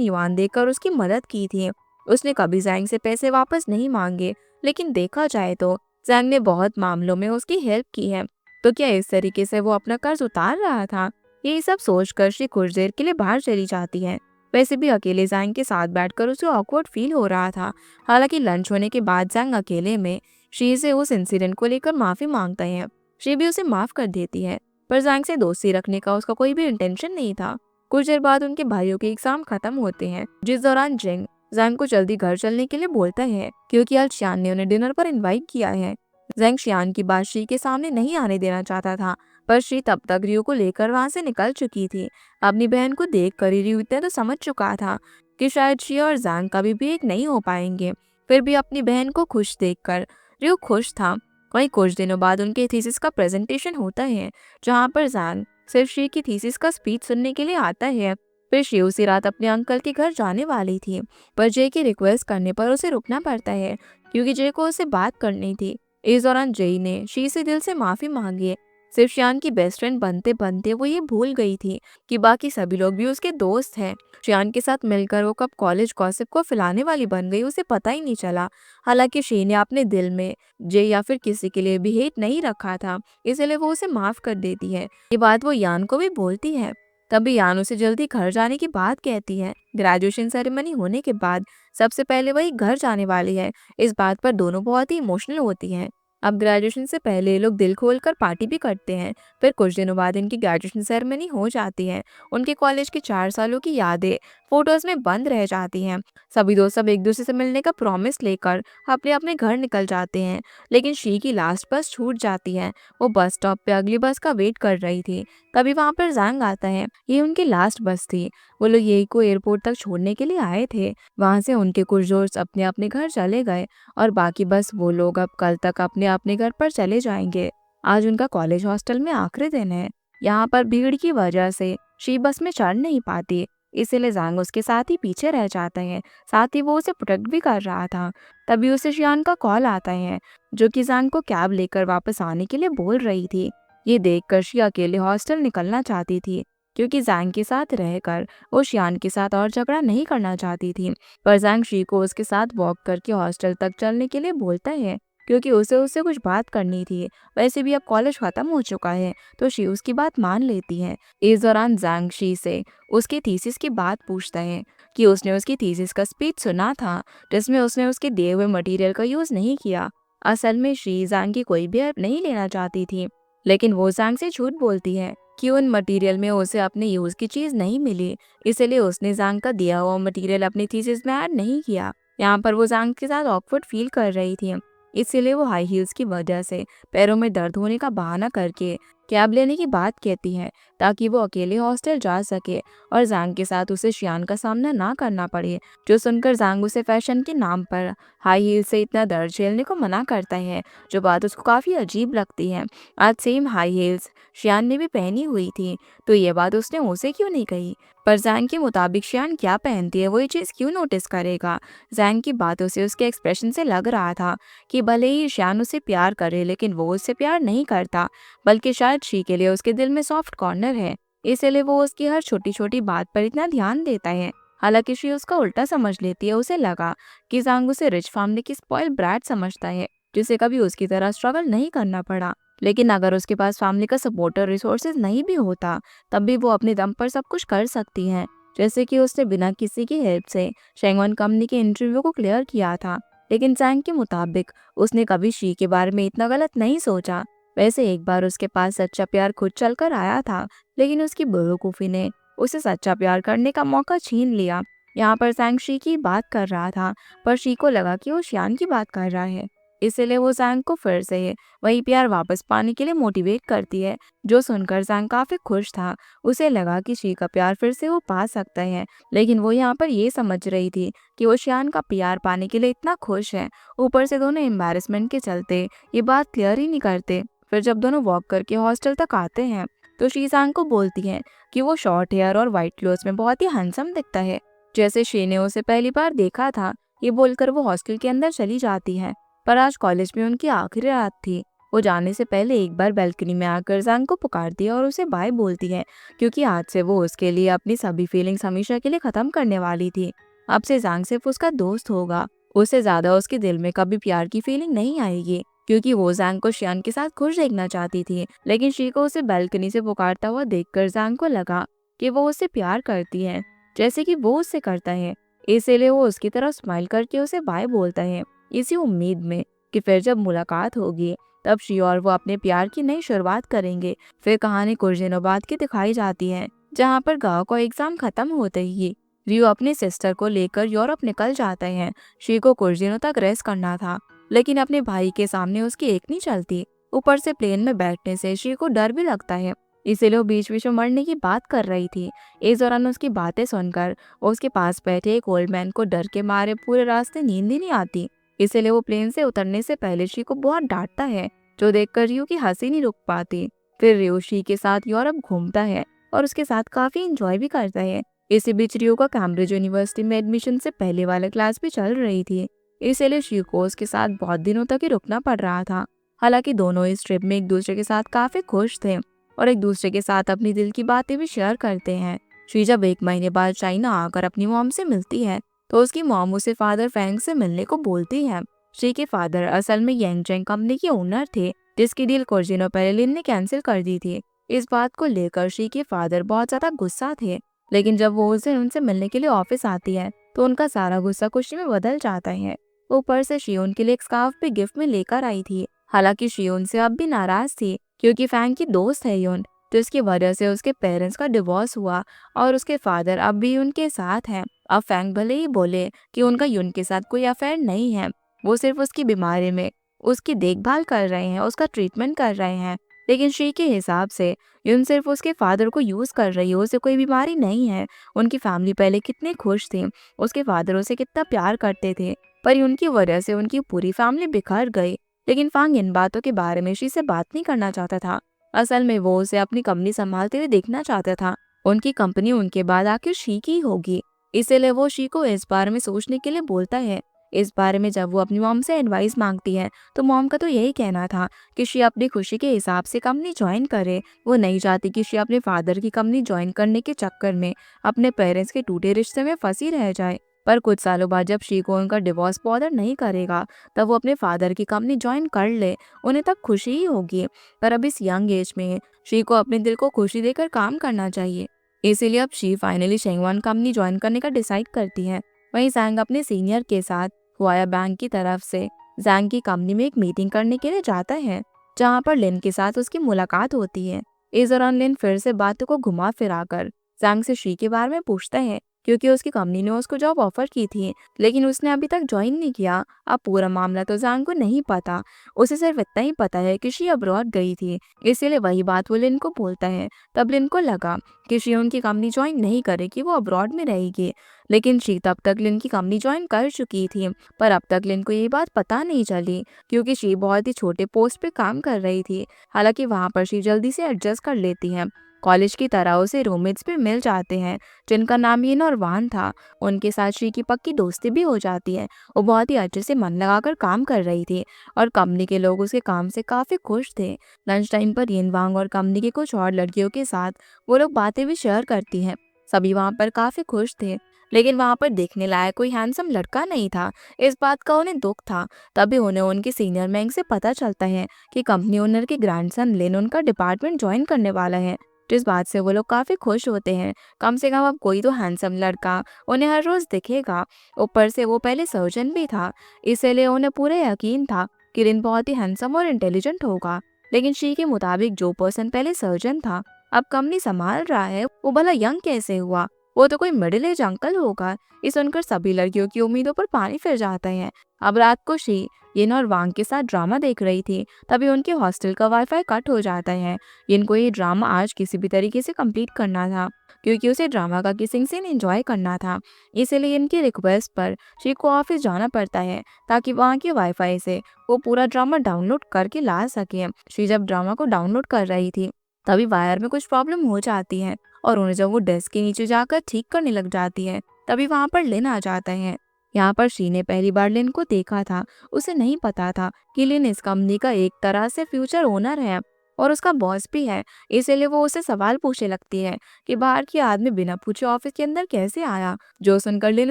[SPEAKER 1] युआन देकर उसकी मदद की थी। उसने कभी जैंग से पैसे वापस नहीं मांगे, लेकिन देखा जाए तो जैंग ने बहुत मामलों में उसकी हेल्प की है। तो क्या इस तरीके से वो अपना कर्ज उतार रहा था? यही सब सोचकर शी कुछ देर के लिए बाहर चली जाती है। वैसे भी अकेले जैंग के साथ बैठकर उसे ऑकवर्ड फील हो रहा था। हालांकि लंच होने के बाद जैंग अकेले में शी से उस इंसिडेंट को लेकर माफी मांगता है। शी भी उसे माफ कर देती है, पर जैंग से दोस्ती रखने का उसका कोई भी इंटेंशन नहीं था। कुछ देर बाद उनके भाइयों के एग्जाम खत्म होते हैं, जिस दौरान जिंग जैंग को जल्दी घर चलने के लिए बोलता है, क्योंकि आज शियान ने उन्हें डिनर पर इनवाइट किया है। जैंग शियान की बात शी के सामने नहीं आने देना चाहता था, पर शी तब तक रियो को लेकर वहां से निकल चुकी थी। अपनी बहन को देख कर रियो इतना तो समझ चुका था कि शायद शी और जैंग कभी भी एक नहीं हो पाएंगे। फिर भी अपनी बहन को खुश देखकर रियो खुश था। वहीं कुछ दिनों बाद उनके थीसिस का प्रेजेंटेशन होता है, जहाँ पर जैंग सिर्फ शी की थीसिस का स्पीच सुनने के लिए आता है। फिर शी उसी रात अपने अंकल के घर जाने वाली थी, पर जे की रिक्वेस्ट करने पर उसे रुकना पड़ता है, क्योंकि जे को उससे बात करनी थी। इस दौरान जय ने शी से दिल से माफी मांगी। सिर्फ शियान की बेस्ट फ्रेंड बनते बनते वो ये भूल गई थी कि बाकी सभी लोग भी उसके दोस्त हैं। शियान के साथ मिलकर वो कब कॉलेज गॉसिप को फैलाने वाली बन गई उसे पता ही नहीं चला। हालांकि शी ने अपने दिल में जय या फिर किसी के लिए भी हेट नहीं रखा था, इसलिए वो उसे माफ कर देती है। ये बात वो यान को भी बोलती है। तभी यान उसे जल्दी घर जाने की बात कहती है। ग्रेजुएशन सेरेमनी होने के बाद सबसे पहले वही घर जाने वाली है। इस बात पर दोनों बहुत ही इमोशनल होती हैं। अब ग्रेजुएशन से पहले ये लोग दिल खोलकर पार्टी भी करते हैं। फिर कुछ दिनों बाद इनकी ग्रेजुएशन सेरेमनी हो जाती है। उनके कॉलेज की 4 सालों की यादें फोटोज में बंद रह जाती हैं। सभी दोस्त सब एक दूसरे से मिलने का प्रॉमिस लेकर अपने अपने घर निकल जाते हैं, लेकिन शी की लास्ट बस छूट जाती है। वो बस स्टॉप पे अगली बस का वेट कर रही थी। तभी वहां पर जैंग आता है। ये उनकी लास्ट बस थी। वो लोग यही को एयरपोर्ट तक छोड़ने के लिए आए थे। वहां से उनके कुछ दोस्त अपने अपने घर चले गए और बाकी बस वो लोग अब कल तक अपने अपने घर पर चले जाएंगे। आज उनका कॉलेज हॉस्टल में आखिरी दिन है। यहाँ पर भीड़ की वजह से शी बस में चढ़ नहीं पाती, इसीलिए जैंग उसके साथ ही पीछे रह जाता है। साथ ही वो उसे प्रोटेक्ट भी कर रहा था। तभी उसे शियान का कॉल आता है, जो कि जैंग को कैब लेकर वापस आने के लिए बोल रही थी। ये देखकर शी अकेले हॉस्टल निकलना चाहती थी, क्योंकि जैंग के साथ रहकर वो शियान के साथ और झगड़ा नहीं करना चाहती थी। पर जैंग शी को उसके साथ वॉक करके हॉस्टल तक चलने के लिए बोलता है, क्योंकि उसे उससे कुछ बात करनी थी। वैसे भी अब कॉलेज खत्म हो चुका है, तो शी उसकी बात मान लेती है। इस दौरान जैंग शी से उसके थीसिस की बात पूछता है कि उसने उसकी थीसिस का स्पीच सुना था, जिसमें उसने उसके दिए हुए मटेरियल का यूज नहीं किया। असल में शी जैंग की कोई भी हेल्प नहीं लेना चाहती थी, लेकिन वो जैंग से झूठ बोलती है कि उन मटेरियल में उसे अपने यूज की चीज नहीं मिली, इसलिए उसने जैंग का दिया हुआ मटेरियल अपनी थीसिस में ऐड नहीं किया। यहाँ पर वो जैंग के साथ ऑकवर्ड फील कर रही थी, इसीलिए वो हाई हील्स की वजह से पैरों में दर्द होने का बहाना करके कैब लेने की बात कहती है ताकि वो अकेले हॉस्टल जा सके और जैंग के साथ उसे शियान का सामना ना करना पड़े। जो सुनकर जैंग उसे फैशन के नाम पर हाई हील से इतना दर्द झेलने को मना करता है, जो बात उसको काफी अजीब लगती है। आज सेम हाई हील्स शियान ने भी पहनी हुई थी, तो ये बात उसने उसे क्यों नहीं कही? पर जैंग के मुताबिक शियान क्या पहनती है वो ये चीज क्यों नोटिस करेगा? जैंग की बातों से उसके एक्सप्रेशन से लग रहा था कि भले ही शियान उसे प्यार करे लेकिन वो उससे प्यार नहीं करता, बल्कि शायद शी के लिए उसके दिल में सॉफ्ट कॉर्नर है, इसलिए वो उसकी हर छोटी छोटी बात पर इतना ध्यान देता है। हालांकि शी उसका उल्टा समझ लेती है। उसे लगा कि जैंग उसे रिच फैमिली की स्पॉइल ब्रैट समझता है, जिसे कभी उसकी तरह स्ट्रगल नहीं करना पड़ा। लेकिन अगर उसके पास फैमिली का सपोर्ट और रिसोर्सेज नहीं भी होता, तब भी वो अपने दम पर सब कुछ कर सकती है। जैसे कि उसने बिना किसी की हेल्प से शेंगवन कंपनी के इंटरव्यू को क्लियर किया था। लेकिन जैंग के मुताबिक उसने कभी शी के बारे में इतना गलत नहीं सोचा। वैसे एक बार उसके पास सच्चा प्यार खुद चलकर आया था, लेकिन उसकी बेवकूफ़ी ने उसे सच्चा प्यार करने का मौका छीन लिया। यहाँ पर जैंग शी की बात कर रहा था, पर शी को लगा कि वो शियान की बात कर रहा है, इसलिए वो जैंग को फिर से वही प्यार वापस पाने के लिए मोटिवेट करती है। जो सुनकर जैंग काफी खुश था। उसे लगा कि शी का प्यार फिर से वो पा सकता है, लेकिन वो यहाँ पर ये समझ रही थी कि वो शियान का प्यार पाने के लिए इतना खुश है। ऊपर से दोनों एम्बैरेसमेंट के चलते ये बात क्लियर ही नहीं करते। फिर जब दोनों वॉक करके हॉस्टल तक आते हैं, तो शी जैंग को बोलती है कि वो शॉर्ट हेयर और व्हाइट क्लोथ्स में बहुत ही हैंडसम दिखता है, जैसे शी ने उसे पहली बार देखा था। ये बोलकर वो हॉस्टल के अंदर चली जाती है। पर आज कॉलेज में उनकी आखिरी रात थी। वो जाने से पहले एक बार बैल्कनी में आकर जैंग को पुकारती है और उसे बाय बोलती है, क्योंकि आज से वो उसके लिए अपनी सभी फीलिंग्स हमेशा के लिए खत्म करने वाली थी। अब से जैंग सिर्फ उसका दोस्त होगा। उससे ज्यादा उसके दिल में कभी प्यार की फीलिंग नहीं आएगी, क्योंकि वो जैंग को शियान के साथ खुश देखना चाहती थी। लेकिन शी को उसे बैल्कनी से पुकारता हुआ देखकर जैंग को लगा कि वो उससे प्यार करती है, जैसे कि वो उससे करता है। इसीलिए वो उसकी तरफ स्माइल करके उसे बाय बोलता है, इसी उम्मीद में कि फिर जब मुलाकात होगी तब शी और वो अपने प्यार की नई शुरुआत करेंगे। फिर कहानी कुछ दिनों बाद की दिखाई जाती है, जहाँ पर गाँव का एग्जाम खत्म होते ही रियो अपने सिस्टर को लेकर यूरोप निकल जाते हैं। शी को कुछ दिनों तक रेस्ट करना था, लेकिन अपने भाई के सामने उसकी एक नहीं चलती। ऊपर से प्लेन में बैठने से शी को डर भी लगता है, इसीलिए वो बीच बीच में मरने की बात कर रही थी। इस दौरान उसकी बातें सुनकर उसके पास बैठे एक ओल्ड मैन को डर के मारे पूरे रास्ते नींद ही नहीं आती, इसलिए वो प्लेन से उतरने से पहले शी को बहुत डांटता है, जो देखकर रियो की हंसी नहीं रुक पाती। फिर रियो शी के साथ यूरोप घूमता है और उसके साथ काफी इंजॉय भी करता है। इसी बीच रियो का कैम्ब्रिज यूनिवर्सिटी में एडमिशन से पहले वाला क्लास भी चल रही थी, इसलिए शी को उसके साथ बहुत दिनों तक ही रुकना पड़ रहा था। हालांकि दोनों इस ट्रिप में एक दूसरे के साथ काफी खुश थे और एक दूसरे के साथ अपनी दिल की बातें भी शेयर करते हैं। शी जब 1 महीने बाद चाइना आकर अपनी मॉम से मिलती है, तो उसकी मॉम उसे फादर फैंग से मिलने को बोलती है। शी के फादर असल में यांगजेंग कंपनी के ओनर थे, जिसकी डील कुछ दिनों पहले लिन ने कैंसिल कर दी थी। इस बात को लेकर शी के फादर बहुत ज्यादा गुस्सा थे, लेकिन जब वो उस दिन उनसे मिलने के लिए ऑफिस आती है, तो उनका सारा गुस्सा खुशी में बदल जाता है। ऊपर से शी उनके लिए एक स्कार्फ भी गिफ्ट में लेकर आई थी। हालांकि शी उनसे अब भी नाराज थी, क्योंकि फैंग की दोस्त है यून, तो इसकी वजह से उसके पेरेंट्स का डिवोर्स हुआ और उसके फादर अब भी उनके साथ हैं। अब फैंग भले ही बोले कि उनका यून के साथ कोई अफेयर नहीं है, वो सिर्फ उसकी बीमारी में उसकी देखभाल कर रहे हैं, उसका ट्रीटमेंट कर रहे हैं, लेकिन शी के हिसाब से यून सिर्फ उसके फादर को यूज कर रही है, उसे कोई बीमारी नहीं है। उनकी फैमिली पहले कितनी खुश थी, उसके फादर उसे कितना प्यार करते थे, पर उनकी वजह से उनकी पूरी फैमिली बिखर गई। लेकिन फांग इन बातों के बारे में शी से बात नहीं करना चाहता था। असल में वो उसे अपनी कंपनी संभालते हुए देखना चाहता था। उनकी कंपनी उनके बाद आखिर शी की होगी, इसीलिए वो शी को इस बारे में सोचने के लिए बोलता है। इस बारे में जब वो अपनी मॉम से एडवाइस मांगती है, तो मॉम का तो यही कहना था कि शी अपनी खुशी के हिसाब से कंपनी ज्वाइन करे। वो नहीं चाहती कि शी अपने फादर की कंपनी ज्वाइन करने के चक्कर में अपने पेरेंट्स के टूटे रिश्ते में फंसी रह जाए। पर कुछ सालों बाद जब शी को उनका डिवोर्स बॉदर नहीं करेगा, तब वो अपने फादर की कंपनी ज्वाइन कर ले, उन्हें तब खुशी ही होगी। पर अब इस यंग एज में शी को अपने दिल को खुशी देकर काम करना चाहिए, इसीलिए अब शी फाइनली शेंगवान कंपनी ज्वाइन करने का डिसाइड करती है। वहीं जैंग अपने सीनियर के साथ हुआया बैंक की तरफ से जैंग की कंपनी में एक मीटिंग करने के लिए जाता है, जहां पर लिन के साथ उसकी मुलाकात होती है। इस दौरान लिन फिर से बातों को घुमा फिरा कर जैंग से शी के बारे में पूछता है क्योंकि उसकी कंपनी ने उसको जॉब ऑफर की थी, लेकिन उसने अभी तक ज्वाइन नहीं किया। अब पूरा मामला तो जांग को नहीं पता, उसे सिर्फ इतना ही पता है कि शी अब्रॉड गई थी, इसीलिए वही बात वो लिन को बोलता है। तब लिन को लगा कि शी उनकी कंपनी ज्वाइन नहीं करेगी, वो अब्रॉड में रहेगी। लेकिन शी तब तक लिन की कंपनी ज्वाइन कर चुकी थी, पर अब तक लिन को ये बात पता नहीं चली, क्योंकि शी बहुत ही छोटे पोस्ट पे काम कर रही थी। हालांकि वहां पर शी जल्दी से एडजस्ट कर लेती है। कॉलेज की तरह उसे रूममेट्स भी मिल जाते हैं, जिनका नाम यिन और वान था। उनके साथ शी की पक्की दोस्ती भी हो जाती है। वो बहुत ही अच्छे से मन लगाकर काम कर रही थी और कंपनी के लोग उसके काम से काफी खुश थे। लंच टाइम पर यिन वांग और कंपनी की कुछ और लड़कियों के साथ वो लोग बातें भी शेयर करती हैं। सभी वहां पर काफी खुश थे, लेकिन वहां पर देखने लायक कोई हैंडसम लड़का नहीं था। इस बात का उन्हें दुख था। तभी उन्हें उनके सीनियर मैंग से पता चलता है कि कंपनी ओनर के ग्रैंडसन लिन उनका डिपार्टमेंट ज्वाइन करने वाला है, जिस बात से वो लोग काफी खुश होते हैं। कम से कम अब कोई तो हैंडसम लड़का उन्हें हर रोज दिखेगा। ऊपर से वो पहले सर्जन भी था, इसीलिए उन्हें पूरा यकीन था कि लिन बहुत ही हैंडसम और इंटेलिजेंट होगा। लेकिन शी के मुताबिक जो पर्सन पहले सर्जन था अब कंपनी संभाल रहा है, वो भला यंग कैसे हुआ? वो तो कोई मिडिल एज अंकल होगा। ये सुनकर सभी लड़कियों की उम्मीदों पर पानी फिर जाता है। अब रात को शी यिन और वांग के साथ ड्रामा देख रही थी, तभी उनके हॉस्टल का वाईफाई कट हो जाता है। यिन को ये ड्रामा आज किसी भी तरीके से कंप्लीट करना था, क्योंकि उसे ड्रामा का किसिंग सीन एंजॉय करना था। इसीलिए इनकी रिक्वेस्ट पर शी को ऑफिस जाना पड़ता है, ताकि वहाँ के वाईफाई से वो पूरा ड्रामा डाउनलोड करके ला सके। शी जब ड्रामा को डाउनलोड कर रही थी, तभी वायर में कुछ प्रॉब्लम हो जाती है और उन्हें जब वो डेस्क के नीचे जाकर ठीक करने लग जाती है, तभी वहाँ पर लिन आ जाता है। यहाँ पर शी ने पहली बार लिन को देखा था। उसे नहीं पता था कि लिन इस कंपनी का एक तरह से फ्यूचर ओनर है और उसका बॉस भी है। इसीलिए वो उसे सवाल पूछने लगती है कि बाहर की आदमी बिना पूछे ऑफिस के अंदर कैसे आया, जो सुनकर लिन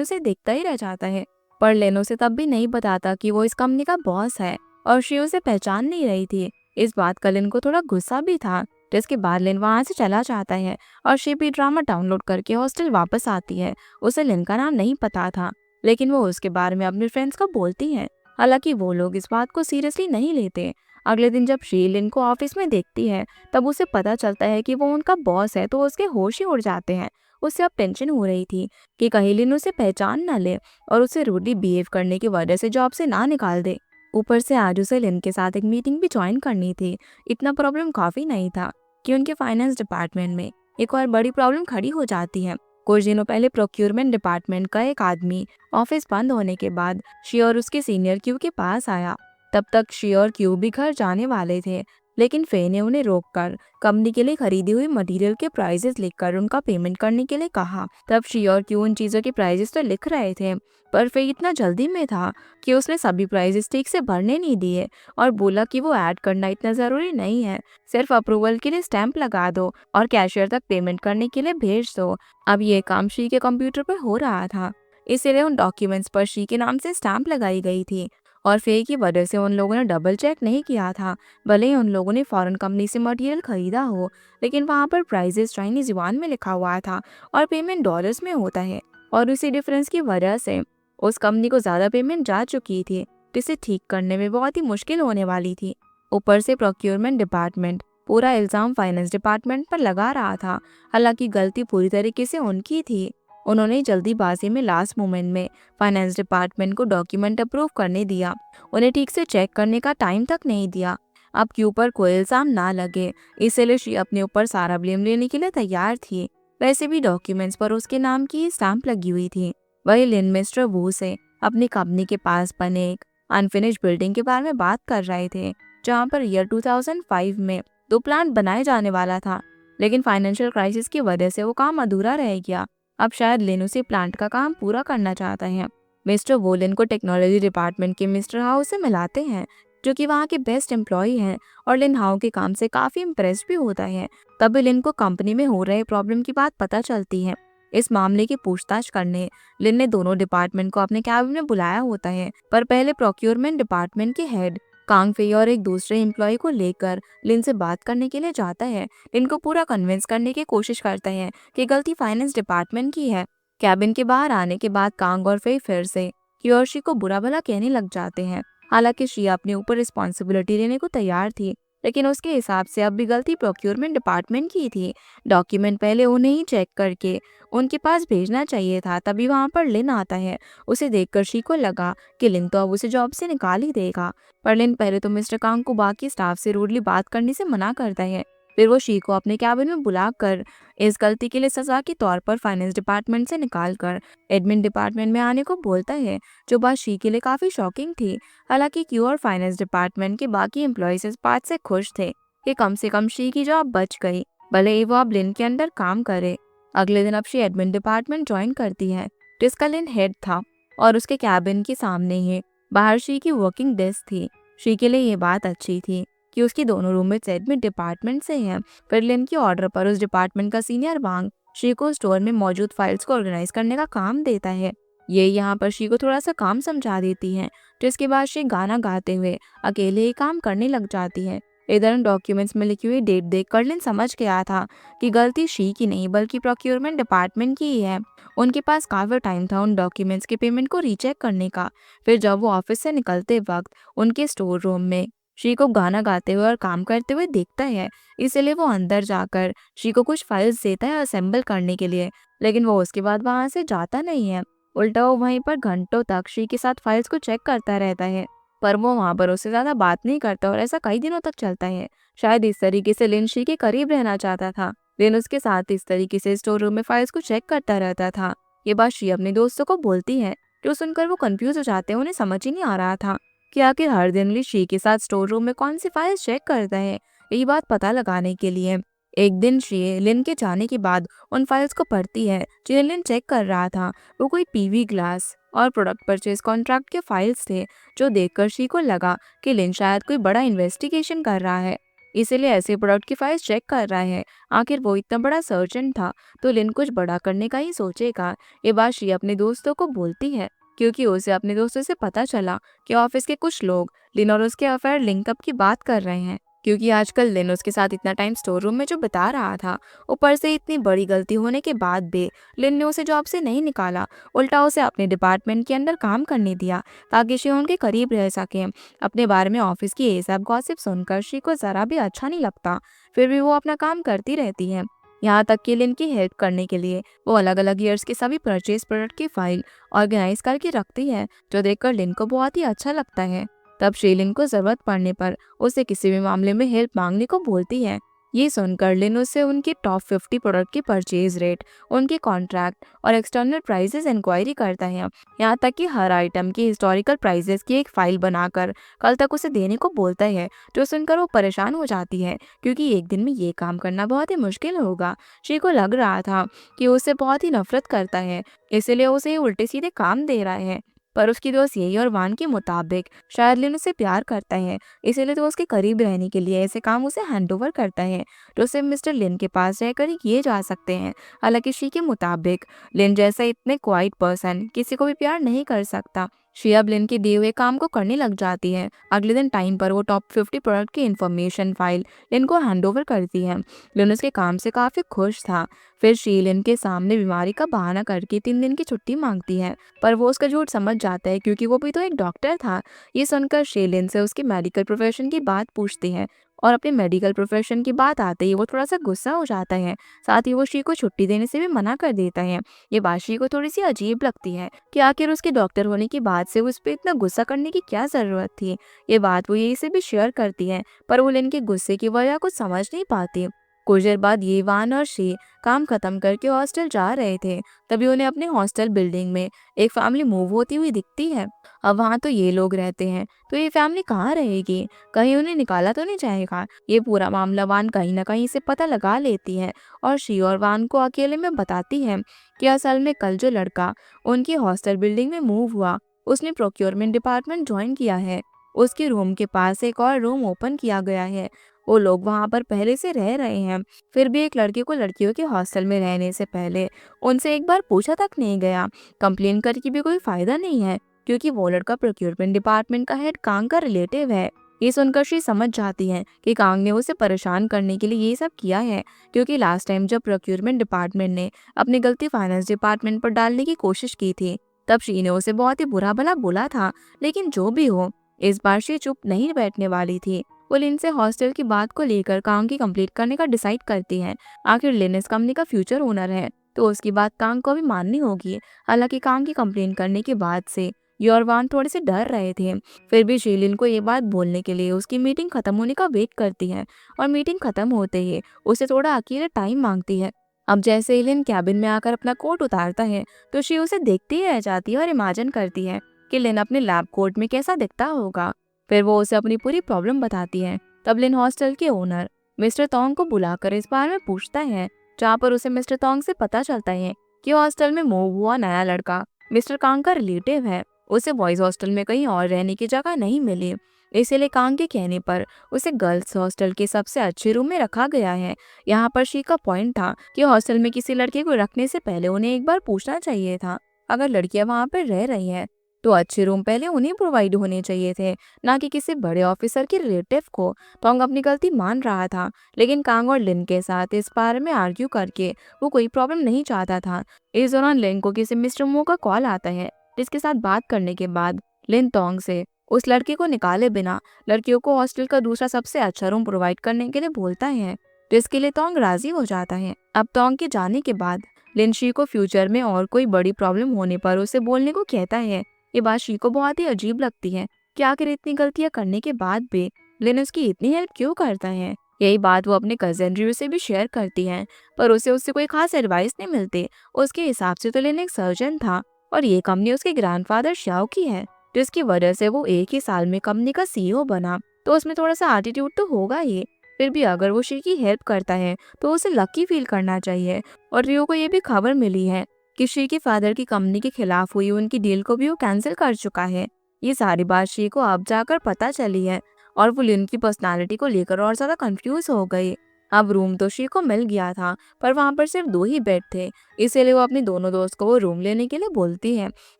[SPEAKER 1] उसे देखता ही रह जाता है। पर लिन उसे तब भी नहीं बताता कि वो इस कंपनी का बॉस है और शी उसे पहचान नहीं रही थी। इस बात का लिन को थोड़ा गुस्सा भी था, जिसके बाद लिन वहां से चला जाता है और शी भी ड्रामा डाउनलोड करके हॉस्टल वापस आती है। उसे लिन का नाम नहीं पता था, लेकिन वो उसके बारे में अपने फ्रेंड्स को बोलती है। हालांकि वो लोग इस बात को सीरियसली नहीं लेते। अगले दिन जब शी लिन को ऑफिस में देखती है, तब उसे पता चलता है कि वो उनका बॉस है, तो उसके होश ही उड़ जाते हैं। उसे अब टेंशन हो रही थी कि कहीं लिन उसे पहचान न ले और उसे रूडली बिहेव करने की वजह से जॉब से ना निकाल दे। ऊपर से आज उसे लिन के साथ एक मीटिंग भी ज्वाइन करनी थी। इतना प्रॉब्लम काफी नहीं था कि उनके फाइनेंस डिपार्टमेंट में एक और बड़ी प्रॉब्लम खड़ी हो जाती है। कुछ दिनों पहले प्रोक्यूरमेंट डिपार्टमेंट का एक आदमी ऑफिस बंद होने के बाद शी और उसके सीनियर क्यू के पास आया। तब तक शी और क्यू भी घर जाने वाले थे, लेकिन फे ने उन्हें रोककर कंपनी के लिए खरीदी हुई मटेरियल के प्राइसेस लिखकर उनका पेमेंट करने के लिए कहा। तब शी और क्यू उन चीजों के प्राइसेस तो लिख रहे थे, पर फे इतना जल्दी में था कि उसने सभी प्राइसेस ठीक से भरने नहीं दिए और बोला कि वो ऐड करना इतना जरूरी नहीं है, सिर्फ अप्रूवल के लिए स्टैंप लगा दो और कैशियर तक पेमेंट करने के लिए भेज दो। अब ये काम शी के कंप्यूटर पर हो रहा था, इसीलिए उन डॉक्यूमेंट्स पर शी के नाम से स्टैंप लगाई गई थी और फे की वजह से उन लोगों ने डबल चेक नहीं किया था। भले ही उन लोगों ने फॉरेन कंपनी से मटेरियल खरीदा हो, लेकिन वहाँ पर प्राइसेस चाइनीज युआन में लिखा हुआ था और पेमेंट डॉलर्स में होता है, और उसी डिफरेंस की वजह से उस कंपनी को ज्यादा पेमेंट जा चुकी थी, जिसे ठीक करने में बहुत ही मुश्किल होने वाली थी। ऊपर से प्रोक्योरमेंट डिपार्टमेंट पूरा इल्जाम फाइनेंस डिपार्टमेंट पर लगा रहा था। हालांकि गलती पूरी तरीके से उनकी थी। उन्होंने जल्दीबाजी में लास्ट मोमेंट में फाइनेंस डिपार्टमेंट को डॉक्यूमेंट अप्रूव करने दिया, उन्हें ठीक से चेक करने का टाइम तक नहीं दिया। अब क्यू पर कोई इल्जाम ना लगे, इसलिए शी अपने ऊपर सारा ब्लेम लेने के लिए तैयार थी। वैसे भी डॉक्यूमेंट्स पर उसके नाम की स्टैंप लगी हुई थी। वही लिन मिस्टर वू से अपनी कंपनी के पास बने एक अनफिनिश बिल्डिंग के बारे में बात कर रहे थे, जहाँ पर ईयर 2005 में 2 प्लांट बनाए जाने वाला था, लेकिन फाइनेंशियल क्राइसिस की वजह से वो काम अधूरा रह गया। अब शायद लिन उसी प्लांट का काम पूरा करना चाहता है। मिस्टर वो लिन को टेक्नोलॉजी डिपार्टमेंट के मिस्टर हाउ से मिलाते हैं, जो कि वहाँ के बेस्ट एम्प्लॉय हैं, और लिन हाउ के काम से काफी इम्प्रेस भी होता है। तभी लिन को कंपनी में हो रहे प्रॉब्लम की बात पता चलती है। इस मामले की पूछताछ करने लिन ने दोनों डिपार्टमेंट को अपने कैबिन में बुलाया होता है, पर पहले प्रोक्योरमेंट डिपार्टमेंट के हेड कांग फे और एक दूसरे एम्प्लॉय को लेकर लिन से बात करने के लिए जाता है। लिन को पूरा कन्विंस करने की कोशिश करता है कि गलती फाइनेंस डिपार्टमेंट की है। कैबिन के बाहर आने के बाद कांग और फे फिर से क्योर्शी को बुरा भला कहने लग जाते हैं। हालांकि शी अपने ऊपर रिस्पॉन्सिबिलिटी लेने को तैयार थी, लेकिन उसके हिसाब से अब भी गलती प्रोक्योरमेंट डिपार्टमेंट की थी। डॉक्यूमेंट पहले उन्हें ही चेक करके उनके पास भेजना चाहिए था, तभी वहाँ पर लिन आता है। उसे देखकर शी को लगा कि लिन तो अब उसे जॉब से निकाल ही देगा। पर लिन पहले तो मिस्टर कांग को बाकी स्टाफ से रूडली बात करने से मना करता है। फिर वो शी को अपने कैबिन में बुलाकर इस गलती के लिए सजा के तौर पर फाइनेंस डिपार्टमेंट से निकाल कर एडमिन डिपार्टमेंट में आने को बोलता है, जो बात शी के लिए काफी शॉकिंग थी। हालांकि क्यू और फाइनेंस डिपार्टमेंट के बाकी एम्प्लॉयज इस बात से खुश थे कि कम से कम शी की जॉब बच गई, भले ही वो अब लिन के अंडर काम करे। अगले दिन अब शी एडमिन डिपार्टमेंट ज्वाइन करती है, जिसका लिन हेड था, और उसके कैबिन के सामने ही बाहर शी की वर्किंग डेस्क थी। शी के लिए ये बात अच्छी थी कि उसकी दोनों रूममेट्स एडमिन डिपार्टमेंट से हैं। फिर लिन के ऑर्डर पर उस डिपार्टमेंट का सीनियर वांग शी को स्टोर में मौजूद फाइल्स को ऑर्गेनाइज करने का काम देता है। ये यहाँ पर शी को थोड़ा सा काम समझा देती है, जिसके बाद शी गाना गाते हुए अकेले ही काम करने लग जाती है। इधर उन डॉक्यूमेंट्स में लिखी हुई डेट देख कर लिन समझ गया था कि गलती शी की नहीं बल्कि प्रोक्योरमेंट डिपार्टमेंट की ही है। उनके पास काफी टाइम था उन डॉक्यूमेंट्स के पेमेंट को रीचेक करने का। फिर जब वो ऑफिस से निकलते वक्त उनके स्टोर रूम में शी को गाना गाते हुए और काम करते हुए देखता है, इसलिए वो अंदर जाकर शी को कुछ फाइल्स देता है असेंबल करने के लिए। लेकिन वो उसके बाद वहां से जाता नहीं है, उल्टा वो वहीं पर घंटों तक शी के साथ फाइल्स को चेक करता रहता है। पर वो वहां पर उससे ज्यादा बात नहीं करता और ऐसा कई दिनों तक चलता है। शायद इस तरीके से लिन शी के करीब रहना चाहता था। लिन उसके साथ इस तरीके से स्टोर रूम में फाइल्स को चेक करता रहता था। ये बात शी अपने दोस्तों को बोलती है, जो सुनकर वो कंफ्यूज हो जाते हैं। उन्हें समझ ही नहीं आ रहा था कि आखिर हर दिन लिन शी के साथ स्टोर रूम में कौन सी फाइल्स चेक करता है। यही बात पता लगाने के लिए एक दिन शी लिन के जाने के बाद उन फाइल्स को पढ़ती है जिन्हें लिन चेक कर रहा था। वो कोई पीवी ग्लास और प्रोडक्ट परचेज कॉन्ट्रैक्ट के फाइल्स थे, जो देखकर शी को लगा कि लिन शायद कोई बड़ा इन्वेस्टिगेशन कर रहा है, इसीलिए ऐसे प्रोडक्ट की फाइल्स चेक कर रहा है। आखिर वो इतना बड़ा सर्जन था, तो लिन कुछ बड़ा करने का ही सोचेगा। ये बात शी अपने दोस्तों को बोलती है, क्योंकि उसे अपने दोस्तों से पता चला कि ऑफिस के कुछ लोग लिन और उसके अफेयर लिंकअप की बात कर रहे हैं। क्योंकि आजकल लिन उसके साथ इतना टाइम स्टोर रूम में जो बिता रहा था, ऊपर से इतनी बड़ी गलती होने के बाद भी लिन ने उसे जॉब से नहीं निकाला, उल्टा उसे अपने डिपार्टमेंट के अंदर काम करने दिया ताकि शी उनके करीब रह सके। अपने बारे में ऑफिस की ये सब गॉसिप सुनकर शी को जरा भी अच्छा नहीं लगता, फिर भी वो अपना काम करती रहती है। यहाँ तक कि लिन की हेल्प करने के लिए वो अलग अलग ईयर्स के सभी परचेज प्रोडक्ट की फाइल ऑर्गेनाइज करके रखती है, जो देखकर लिन को बहुत ही अच्छा लगता है। तब शी लिन को जरूरत पड़ने पर उसे किसी भी मामले में हेल्प मांगने को बोलती है। ये सुनकर लिन उससे उनकी टॉप 50 प्रोडक्ट की परचेज रेट, उनके कॉन्ट्रैक्ट और एक्सटर्नल प्राइसेस इंक्वायरी करता है। यहाँ तक कि हर आइटम की हिस्टोरिकल प्राइसेस की एक फाइल बनाकर कल तक उसे देने को बोलता है, जो सुनकर वो परेशान हो जाती है, क्योंकि एक दिन में ये काम करना बहुत ही मुश्किल होगा। शी को लग रहा था कि उससे बहुत ही नफरत करता है, इसलिए उसे ये उल्टे सीधे काम दे रहा है। पर उसकी दोस्त यही और वान के मुताबिक शायद लिन उसे प्यार करता है, इसीलिए तो उसके करीब रहने के लिए ऐसे काम उसे हैंडओवर करता है, जो सिर्फ मिस्टर लिन के पास रहकर ही किए जा सकते हैं। हालांकि शी के मुताबिक लिन जैसा इतने क्वाइट पर्सन किसी को भी प्यार नहीं कर सकता। शी अब लिन के दिए हुए काम को करने लग जाती है। अगले दिन टाइम पर वो टॉप 50 प्रोडक्ट की इंफॉर्मेशन फाइल लिन को हैंडओवर करती है। लिन उसके काम से काफी खुश था। फिर शी लिन के सामने बीमारी का बहाना करके 3 दिन की छुट्टी मांगती है, पर वो उसका झूठ समझ जाता है, क्योंकि वो भी तो एक डॉक्टर था। ये सुनकर शी लिन से उसके मेडिकल प्रोफेशन की बात पूछती है, और अपने मेडिकल प्रोफेशन की बात आते ही वो थोड़ा सा गुस्सा हो जाता है। साथ ही वो शी को छुट्टी देने से भी मना कर देता है। ये बात शी को थोड़ी सी अजीब लगती है कि आखिर उसके डॉक्टर होने की बात से उस पर इतना गुस्सा करने की क्या जरूरत थी। ये बात वो यही से भी शेयर करती है, पर वो लिन के गुस्से की वजह कुछ समझ नहीं पाती। कुछ देर बाद ये वान और शी काम खत्म करके हॉस्टल जा रहे थे, तभी उन्हें अपने हॉस्टल बिल्डिंग में एक फैमिली मूव होती हुई दिखती है। अब वहाँ तो ये लोग रहते हैं, तो ये फैमिली कहाँ रहेगी, कहीं उन्हें निकाला तो नहीं जाएगा। ये पूरा मामला वान कहीं ना कहीं से पता लगा लेती है, और शी और वान को अकेले में बताती है कि असल में कल जो लड़का उनकी हॉस्टल बिल्डिंग में मूव हुआ, उसने प्रोक्योरमेंट डिपार्टमेंट ज्वाइन किया है। उसके रूम के पास एक और रूम ओपन किया गया है। वो लोग वहाँ पर पहले से रह रहे हैं, फिर भी एक लड़के को लड़कियों के हॉस्टल में रहने से पहले उनसे एक बार पूछा तक नहीं गया। कंप्लेन करके भी कोई फायदा नहीं है, क्योंकि वो लड़का प्रोक्योरमेंट डिपार्टमेंट का हेड कांग का रिलेटिव है। ये सुनकर शी समझ जाती है कि कांग ने उसे परेशान करने के लिए ये सब किया है, क्योंकि लास्ट टाइम जब प्रोक्योरमेंट डिपार्टमेंट ने अपनी गलती फाइनेंस डिपार्टमेंट पर डालने की कोशिश की थी, तब शी ने उसे बहुत ही बुरा भला बोला था। लेकिन जो भी हो, इस बार शी चुप नहीं बैठने वाली थी। वो लिन से हॉस्टल की बात को लेकर काम की कंप्लीट करने का डिसाइड करती है। आखिर लिन इस कंपनी का फ्यूचर ओनर है, तो उसकी बात कांग को भी माननी होगी। हालांकि कांग की कंप्लेन करने के बाद से योरवान थोड़े से डर रहे थे, फिर भी शीलिन को ये बात बोलने के लिए उसकी मीटिंग खत्म होने का वेट करती है और मीटिंग खत्म होते ही उसे थोड़ा अकेले टाइम मांगती है। अब जैसे ही लिन कैबिन में आकर अपना कोट उतारता है, तो शी उसे देखती ही रह जाती है और इमेजिन करती है कि लिन अपने लैब कोट में कैसा दिखता होगा। फिर वो उसे अपनी पूरी प्रॉब्लम बताती है। तब लिन हॉस्टल के ओनर मिस्टर तोंग को बुलाकर इस बारे में पूछता है, जहाँ पर उसे मिस्टर तोंग से पता चलता है कि हॉस्टल में मूव हुआ नया लड़का मिस्टर कांग का रिलेटिव है। उसे बॉयज हॉस्टल में कहीं और रहने की जगह नहीं मिली, इसीलिए कांग के कहने पर उसे गर्ल्स हॉस्टल के सबसे अच्छे रूम में रखा गया है। यहाँ पर शी का पॉइंट था कि हॉस्टल में किसी लड़के को रखने से पहले उन्हें एक बार पूछना चाहिए था। अगर लड़कियां वहाँ पर रह रही हैं तो अच्छे रूम पहले उन्हें प्रोवाइड होने चाहिए थे, ना कि किसी बड़े ऑफिसर के रिलेटिव को। टोंग अपनी गलती मान रहा था, लेकिन कांग और लिन के साथ इस बारे में आर्ग्यू करके वो कोई प्रॉब्लम नहीं चाहता था। इस दौरान लिन को किसी मिस्टर मो का कॉल आता है, जिसके साथ बात करने के बाद लिन टोंग से उस लड़के को निकाले बिना लड़कियों को हॉस्टल का दूसरा सबसे अच्छा रूम प्रोवाइड करने के लिए बोलता है, जिसके लिए टोंग राजी हो जाता है। अब टोंग के जाने के बाद लिन शी को फ्यूचर में और कोई बड़ी प्रॉब्लम होने पर उसे बोलने को कहता है। ये बात शी को बहुत ही अजीब लगती है कि आखिर इतनी गलतियां करने के बाद भी लिन उसकी इतनी हेल्प क्यों करता है। यही बात वो अपने कजिन ड्रू से भी शेयर करती है, पर उसे उससे कोई खास एडवाइस नहीं मिलती। उसके हिसाब से तो लिन एक सर्जन था और ये कंपनी उसके ग्रैंडफादर श्याओ की है, जिसकी वजह से वो एक ही साल में कंपनी का सीईओ बना, तो उसमें थोड़ा सा एटीट्यूड तो होगा ही। फिर भी अगर वो शी की हेल्प करता है तो उसे लकी फील करना चाहिए। और रियो को ये भी खबर मिली है कि शी के फादर की कंपनी के खिलाफ हुई उनकी डील को भी वो कैंसिल कर चुका है। ये सारी बात शी को अब जाकर पता चली है और वो लिन की पर्सनालिटी को लेकर और ज्यादा कंफ्यूज हो गई। अब रूम तो शी को मिल गया था, पर वहां पर सिर्फ 2 ही बेड थे, इसीलिए वो अपने दोनों दोस्त को वो रूम लेने के लिए बोलती है।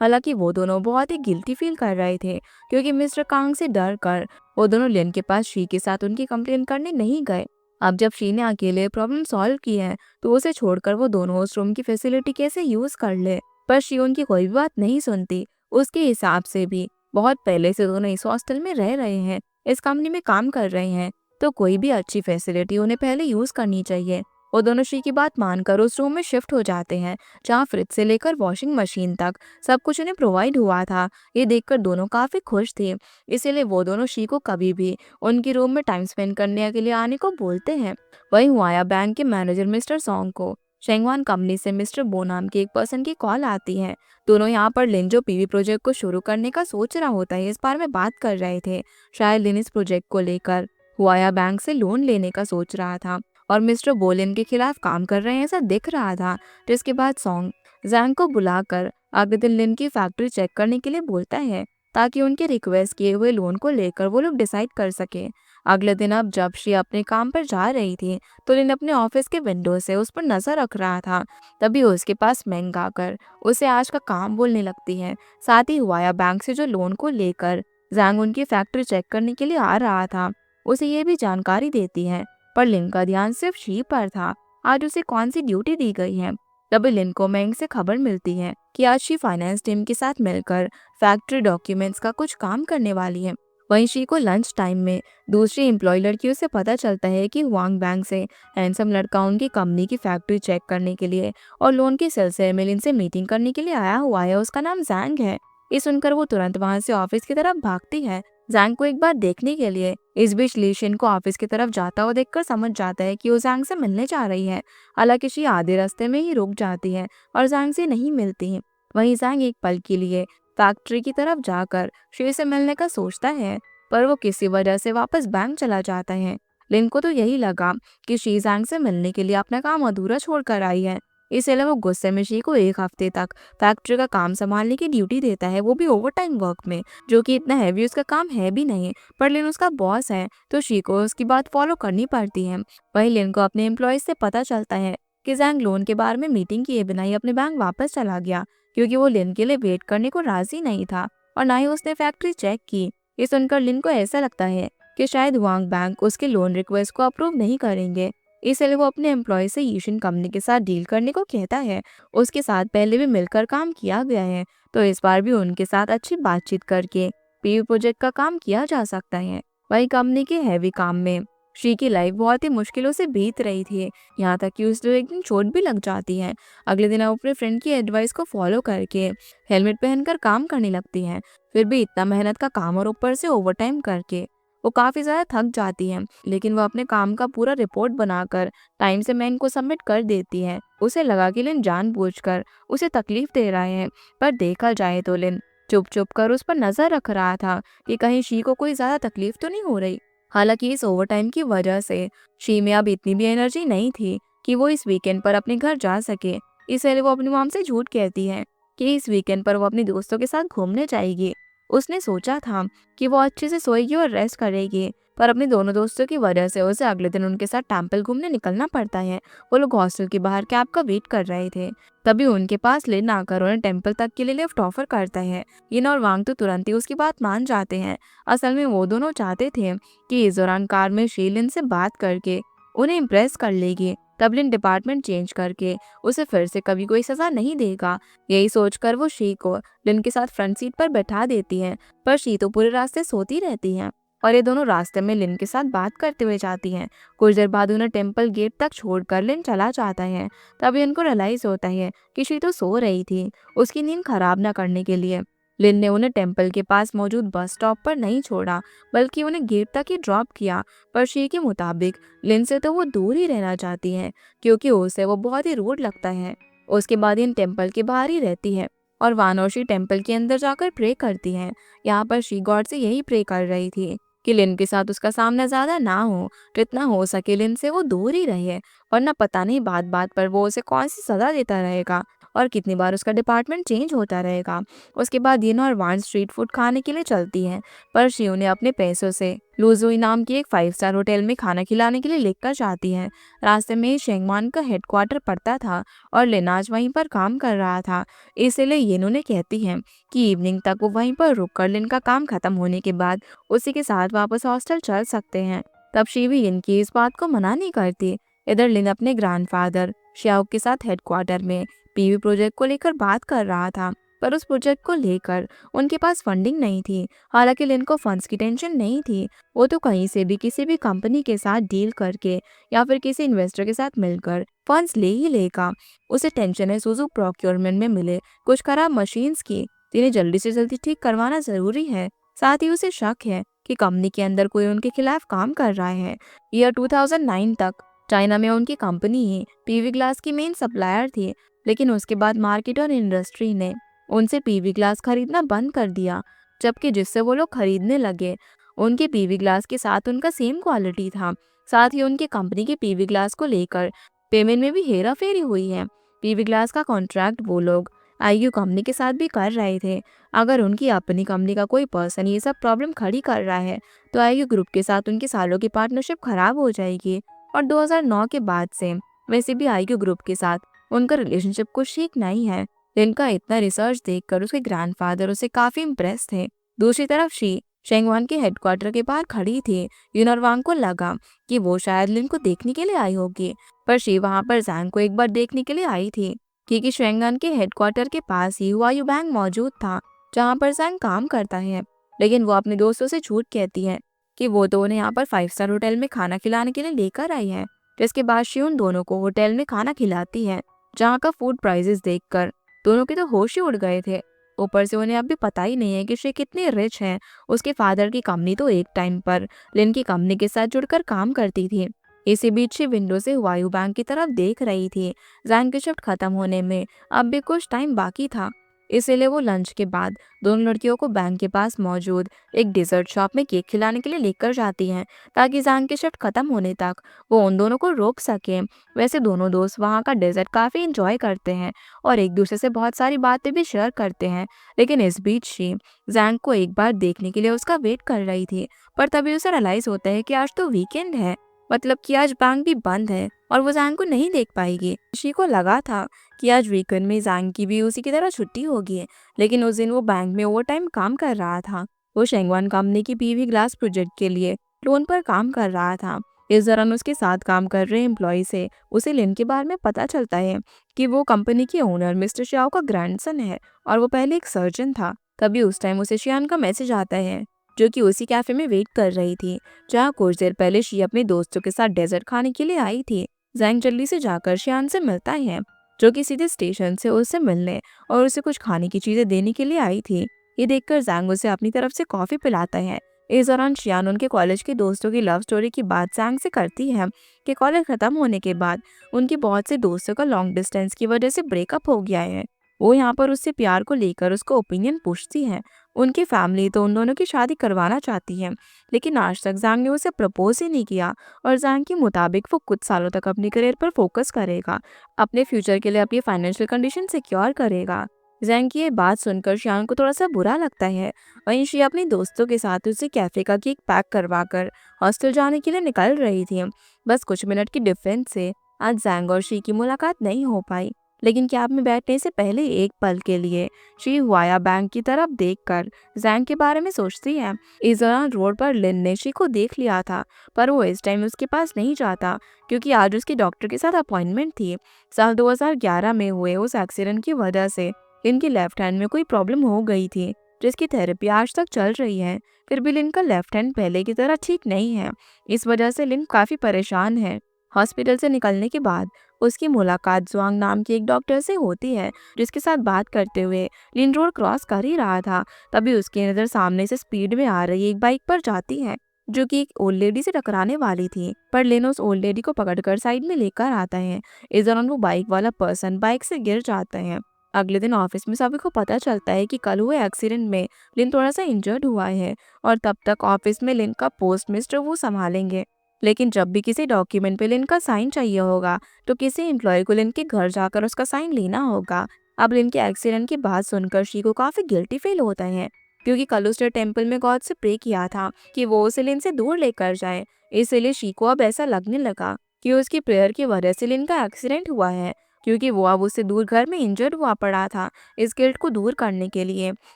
[SPEAKER 1] हालांकि वो दोनों बहुत ही गिल्टी फील कर रहे थे, क्योंकि मिस्टर कांग से डर कर वो दोनों लिन के पास शी के साथ उनकी कंप्लेन करने नहीं गए। अब जब शी ने अकेले प्रॉब्लम सॉल्व की है, तो उसे छोड़कर वो दोनों उस रूम की फैसिलिटी कैसे यूज कर ले, पर शी उनकी कोई भी बात नहीं सुनती। उसके हिसाब से भी बहुत पहले से दोनों इस हॉस्टल में रह रहे हैं, इस कंपनी में काम कर रहे हैं, तो कोई भी अच्छी फैसिलिटी उन्हें पहले यूज करनी चाहिए। वो दोनों शी की बात मानकर उस रूम में शिफ्ट हो जाते हैं, जहाँ फ्रिज से लेकर वॉशिंग मशीन तक सब कुछ उन्हें प्रोवाइड हुआ था। ये देखकर दोनों काफी खुश थे, इसीलिए वो दोनों शी को कभी भी उनकी रूम में टाइम स्पेंड करने के लिए आने को बोलते हैं। वहीं हुआया बैंक के मैनेजर मिस्टर सॉन्ग को शेंगवान कंपनी से मिस्टर बो नाम के एक पर्सन की कॉल आती है। दोनों यहाँ पर लिन जो पीवी प्रोजेक्ट को शुरू करने का सोच रहा होता है, इस बारे में बात कर रहे थे। शायद लिन इस प्रोजेक्ट को लेकर हुआया बैंक से लोन लेने का सोच रहा था और मिस्टर बोलिन के खिलाफ काम कर रहे हैं ऐसा दिख रहा था। जिसके बाद सॉन्ग जैंग को बुलाकर अगले दिन लिन की फैक्ट्री चेक करने के लिए बोलता है, ताकि उनके रिक्वेस्ट किए हुए लोन को लेकर वो लोग डिसाइड कर सके। अगले दिन अब जब शी अपने काम पर जा रही थी, तो लिन अपने ऑफिस के विंडो से उस पर नजर रख रहा था। तभी उसके पास मैंग आकर उसे आज का काम बोलने लगती है। साथ ही हुआया बैंक से जो लोन को लेकर जैंग उनकी फैक्ट्री चेक करने के लिए आ रहा था, उसे ये भी जानकारी देती है। पर लिन का ध्यान सिर्फ शी पर था, आज उसे कौन सी ड्यूटी दी गई है। तभी लिन को मैंग से खबर मिलती है कि आज शी फाइनेंस टीम के साथ मिलकर फैक्ट्री डॉक्यूमेंट्स का कुछ काम करने वाली है। वहीं शी को लंच टाइम में दूसरी एम्प्लॉय लड़कियों से पता चलता है कि हुआंग बैंक से हैंडसम लड़का उनकी कंपनी की फैक्ट्री चेक करने के लिए और लोन के सिलसिले में लिन से मीटिंग करने के लिए आया हुआ है। उसका नाम जैंग है। ये सुनकर वो तुरंत वहां से ऑफिस की तरफ भागती है, जैंग को एक बार देखने के लिए। इस बीच ली शिन को ऑफिस की तरफ जाता हुआ देखकर समझ जाता है कि वो जैंग से मिलने जा रही है। हालांकि शी आधे रास्ते में ही रुक जाती है और जैंग से नहीं मिलती। वहीं जैंग एक पल के लिए फैक्ट्री की तरफ जाकर शी से मिलने का सोचता है, पर वो किसी वजह से वापस बैंक चला जाता है। लिन को तो यही लगा कि शी जैंग से मिलने के लिए अपना काम अधूरा छोड़कर आई है, इसलिए वो गुस्से में शी को 1 हफ्ते तक फैक्ट्री का काम संभालने की ड्यूटी देता है, वो भी ओवर टाइम वर्क में, जो कि इतना हैवी उसका काम है भी नहीं। पर लिन उसका बॉस है, तो शी को उसकी बात फॉलो करनी पड़ती है। वहीं लिन को अपने एम्प्लॉयज से पता चलता है कि जैंग लोन के बारे में मीटिंग किए बिना ही अपने बैंक वापस चला गया, क्योंकि वो लिन के लिए वेट करने को राजी नहीं था और ना ही उसने फैक्ट्री चेक की। ये सुनकर लिन को ऐसा लगता है कि शायद हुआंग बैंक उसके लोन रिक्वेस्ट को अप्रूव नहीं करेंगे, इसलिए वो अपने एम्प्लॉय से यीशिन कंपनी के साथ डील करने को कहता है। उसके साथ पहले भी मिलकर काम किया गया है, तो इस बार भी उनके साथ अच्छी बातचीत करके पीवी प्रोजेक्ट का काम किया जा सकता है। वही कंपनी के हैवी काम में शी की लाइफ बहुत ही मुश्किलों से बीत रही थी। यहाँ तक कि उसे एक दिन चोट भी लग जाती है। अगले दिन वो अपने फ्रेंड की एडवाइस को फॉलो करके हेलमेट पहनकर काम करने लगती है। फिर भी इतना मेहनत का काम और ऊपर से ओवरटाइम करके वो काफी ज्यादा थक जाती है, लेकिन वो अपने काम का पूरा रिपोर्ट बनाकर टाइम से मैन को सबमिट कर देती है। उसे लगा कि लिन जानबूझकर उसे तकलीफ दे रहा है, पर देखा जाए तो लिन चुप चुप कर उस पर नजर रख रहा था कि कहीं शी को कोई ज्यादा तकलीफ तो नहीं हो रही। हालांकि इस ओवरटाइम की वजह से शी में अब इतनी भी एनर्जी नहीं थी कि वो इस वीकेंड पर अपने घर जा सके। इसलिए वो अपनी मॉम से झूठ कहती है कि इस वीकेंड पर वो अपने दोस्तों के साथ घूमने जाएगी। उसने सोचा था कि वो अच्छे से सोएगी और रेस्ट करेगी, पर अपने दोनों दोस्तों की वजह से उसे अगले दिन उनके साथ टेम्पल घूमने निकलना पड़ता है। वो लोग हॉस्टल के बाहर कैब का वेट कर रहे थे। तभी उनके पास लिन आकर उन्हें टेम्पल तक के लिए लिफ्ट ऑफर करता है। इन और वांग तो तुरंत ही उसकी बात मान जाते हैं। असल में वो दोनों चाहते थे कि इस दौरान कार में शी लिन से बात करके उन्हें इम्प्रेस कर लेगी। तब लिन डिपार्टमेंट चेंज करके उसे फिर से कभी कोई सजा नहीं देगा। यही सोचकर वो शी को लिन के साथ फ्रंट सीट पर बैठा देती है, पर शी तो पूरे रास्ते सोती रहती है और ये दोनों रास्ते में लिन के साथ बात करते हुए जाती हैं। कुछ देर बाद उन्हें टेम्पल गेट तक छोड़कर लिन चला जाता है। तभी उनको रियलाइज होता है कि शी तो सो रही थी। उसकी नींद खराब ना करने के लिए लिन ने उन्हें टेम्पल के पास मौजूद बस स्टॉप पर नहीं छोड़ा, बल्कि उन्हें गेट तक ही ड्रॉप किया। पर शी के मुताबिक लिन से तो वो दूर ही रहना चाहती है, क्योंकि उसे वो बहुत ही रूड लगता है। उसके बाद इन टेम्पल के बाहर ही रहती है और वानोशी टेम्पल के अंदर जाकर प्रे करती है। यहाँ पर शी गॉड से यही प्रे कर रही थी कि लिन के साथ उसका सामना ज्यादा ना हो, जितना हो सके लिन से वो दूर ही रहे, वरना पता नहीं बात बात पर वो उसे कौन सी सजा देता रहेगा और कितनी बार उसका डिपार्टमेंट चेंज होता रहेगा। उसके बाद यिन और वान स्ट्रीट फूड खाने के लिए चलती हैं, पर शी उन्हें अपने पैसों से लुजुई नाम की एक 5 स्टार होटल में खाना खिलाने के लिए लेकर जाती है। रास्ते में ही शेंगमान का हेडक्वार्टर पड़ता था और लिन आज वहीं पर काम कर रहा था। इसलिए यिन उन्हें कहती है कि इवनिंग तक वो वहीं पर रुक कर लिन का काम खत्म होने के बाद उसी के साथ वापस हॉस्टल चल सकते हैं। तब शी भी यिन की इस बात को मना नहीं करती। इधर लिन अपने ग्रैंडफादर श्याओ के साथ हेडक्वार्टर में पीवी प्रोजेक्ट को लेकर बात कर रहा था, पर उस प्रोजेक्ट को लेकर उनके पास फंडिंग नहीं थी। हालांकि लिन को फंड्स की टेंशन नहीं थी। वो तो कहीं से भी किसी भी कंपनी के साथ डील करके या फिर किसी इन्वेस्टर के साथ मिलकर फंड्स ले ही लेगा। उसे टेंशन है सुजू प्रोक्योरमेंट में मिले कुछ खराब मशीन्स की, जिन्हें जल्दी से जल्दी ठीक करवाना जरूरी है। साथ ही उसे शक है कि कंपनी के अंदर कोई उनके खिलाफ काम कर रहा है। ईयर 2009 तक चाइना में उनकी कंपनी ही पीवी ग्लास की मेन सप्लायर थी, लेकिन उसके बाद मार्केट और इंडस्ट्री ने उनसे पीवी ग्लास खरीदना बंद कर दिया, जबकि जिससे वो लोग खरीदने लगे उनके पीवी ग्लास के साथ उनका सेम क्वालिटी था। साथ ही उनके कंपनी के पीवी ग्लास को लेकर पेमेंट में भी हेरा फेरी हुई है। पीवी ग्लास का कॉन्ट्रैक्ट वो लोग आईयू कंपनी के साथ भी कर रहे थे। अगर उनकी अपनी कंपनी का कोई पर्सन ये सब प्रॉब्लम खड़ी कर रहा है तो आईयू ग्रुप के साथ उनकी सालों की पार्टनरशिप खराब हो जाएगी। और 2009 के बाद से वैसे भी आईयू ग्रुप के साथ उनका रिलेशनशिप कुछ ठीक नहीं है। लिन का इतना रिसर्च देखकर उसके ग्रैंडफादर उसे काफी इम्प्रेस थे। दूसरी तरफ शी शेंगवान के हेडक्वार्टर के बाहर खड़ी थी। यून और वांग को लगा कि वो शायद लिन को देखने के लिए आई होगी, पर शी वहां पर जैंग को एक बार देखने के लिए आई थी, क्योंकि शेंगवान के हेडक्वार्टर के पास ही हुआयू बैंक मौजूद था जहाँ पर जैंग काम करता है। लेकिन वो अपने दोस्तों से झूठ कहती है कि वो तो उन्हें यहाँ पर 5 स्टार होटल में खाना खिलाने के लिए लेकर आई है। जिसके बाद शी उन दोनों को होटल में खाना खिलाती है, जहाँ का फूड प्राइसेस देखकर दोनों के तो होश ही उड़ गए थे। ऊपर से उन्हें अब भी पता ही नहीं है कि शी कितनी रिच है। उसके फादर की कंपनी तो एक टाइम पर लिन की कंपनी के साथ जुड़कर काम करती थी। इसी बीच शी विंडो से वायु बैंक की तरफ देख रही थी। जैंग की शिफ्ट खत्म होने में अब भी कुछ टाइम बाकी था, इसीलिए वो लंच के बाद दोनों लड़कियों को बैंक के पास मौजूद एक डिजर्ट शॉप में केक खिलाने के लिए लेकर जाती हैं, ताकि जैंग की शिफ्ट खत्म होने तक वो उन दोनों को रोक सके। वैसे दोनों दोस्त वहाँ का डेजर्ट काफी इंजॉय करते हैं और एक दूसरे से बहुत सारी बातें भी शेयर करते हैं। लेकिन इस बीच शी जैंग को एक बार देखने के लिए उसका वेट कर रही थी, पर तभी उसे रियलाइज होता है कि आज तो वीकेंड है, मतलब कि आज बैंक भी बंद है और वो जैंग को नहीं देख पाएगी। शी को लगा था कि आज वीकेंड में जैंग की भी उसी की तरह छुट्टी होगी, लेकिन उस दिन वो बैंक में ओवर टाइम काम कर रहा था। वो शेंगवान कंपनी की पीवी ग्लास प्रोजेक्ट के लिए लोन पर काम कर रहा था। इस दौरान उसके साथ काम कर रहे एम्प्लॉय से उसे लिन के बारे में पता चलता है कि वो कंपनी के ओनर मिस्टर श्याओ का ग्रैंडसन है और वो पहले एक सर्जन था। तभी उस टाइम उसे शियान का मैसेज आता है जो कि उसी कैफे में वेट कर रही थी जहाँ कुछ देर पहले शी अपने दोस्तों के साथ डेजर्ट खाने के लिए आई थी। जैंग जल्दी से जाकर शियान से मिलता है, जो कि सीधे स्टेशन से उससे मिलने और उसे कुछ खाने की चीजें देने के लिए आई थी। ये देखकर जैंग उसे अपनी तरफ से कॉफी पिलाता है। इस दौरान शियान उनके कॉलेज के दोस्तों की लव स्टोरी की बात जैंग से करती है कि कॉलेज खत्म होने के बाद उनके बहुत से दोस्तों का लॉन्ग डिस्टेंस की वजह से ब्रेकअप हो गया है। वो यहाँ पर उससे प्यार को लेकर उसको ओपिनियन पूछती है। उनकी फैमिली तो उन दोनों की शादी करवाना चाहती है, लेकिन आज तक जैंग ने उसे प्रपोज ही नहीं किया और जैंग के मुताबिक वो कुछ सालों तक अपने करियर पर फोकस करेगा, अपने फ्यूचर के लिए अपनी फाइनेंशियल कंडीशन सिक्योर करेगा। जैंग की ये बात सुनकर शियान को थोड़ा सा बुरा लगता है। वहीं शी अपने दोस्तों के साथ उसे कैफे का केक पैक करवा कर हॉस्टल जाने के लिए निकल रही थी। बस कुछ मिनट की डिफरेंस से आज जैंग और शी की मुलाकात नहीं हो पाई, लेकिन कैब में बैठने से पहले एक पल के लिए शी वाया बैंक की तरफ देखकर जैंग के बारे में सोचती है। इस दौरान रोड पर लिन ने शी को देख लिया था, पर वो इस टाइम उसके पास नहीं जाता क्योंकि आज उसकी डॉक्टर के साथ अपॉइंटमेंट थी। साल 2011 में हुए उस एक्सीडेंट की वजह से लिन की लेफ्ट हैंड में कोई प्रॉब्लम हो गई थी, जिसकी थेरेपी आज तक चल रही है। फिर भी लिन का लेफ्ट हैंड पहले की तरह ठीक नहीं है। इस वजह से लिन काफी परेशान है। हॉस्पिटल से निकलने के बाद उसकी मुलाकात जुआंग नाम के एक डॉक्टर से होती है, जिसके साथ बात करते हुए लिन रोड क्रॉस कर ही रहा था। तभी उसकी नज़र सामने से स्पीड में आ रही एक बाइक पर जाती है, जो कि एक ओल्ड लेडी से टकराने वाली थी, पर लिन उस ओल्ड लेडी को पकड़कर साइड में लेकर आता है। इस दौरान वो बाइक वाला पर्सन बाइक से गिर जाता है। अगले दिन ऑफिस में सभी को पता चलता है कि कल हुए एक्सीडेंट में लिन थोड़ा सा इंजर्ड हुआ है और तब तक ऑफिस में लिन का पोस्ट मिस्टर वो संभालेंगे। लेकिन जब भी किसी डॉक्यूमेंट पे लिन का साइन चाहिए होगा तो किसी एम्प्लॉय को लिन के घर जाकर उसका साइन लेना होगा। अब लिन के एक्सीडेंट की बात सुनकर शी को काफी गिल्टी फील होता है, क्योंकि कल उसने टेम्पल में गॉड से प्रे किया था कि वो उसे लिन से दूर लेकर जाए। इसलिए शी को अब ऐसा लगने लगा कि उसकी प्रेयर की वजह से लिन का एक्सीडेंट हुआ है, क्योंकि वो अब उससे दूर घर में इंजर्ड हुआ पड़ा था। इस गिल्ट को दूर करने के लिए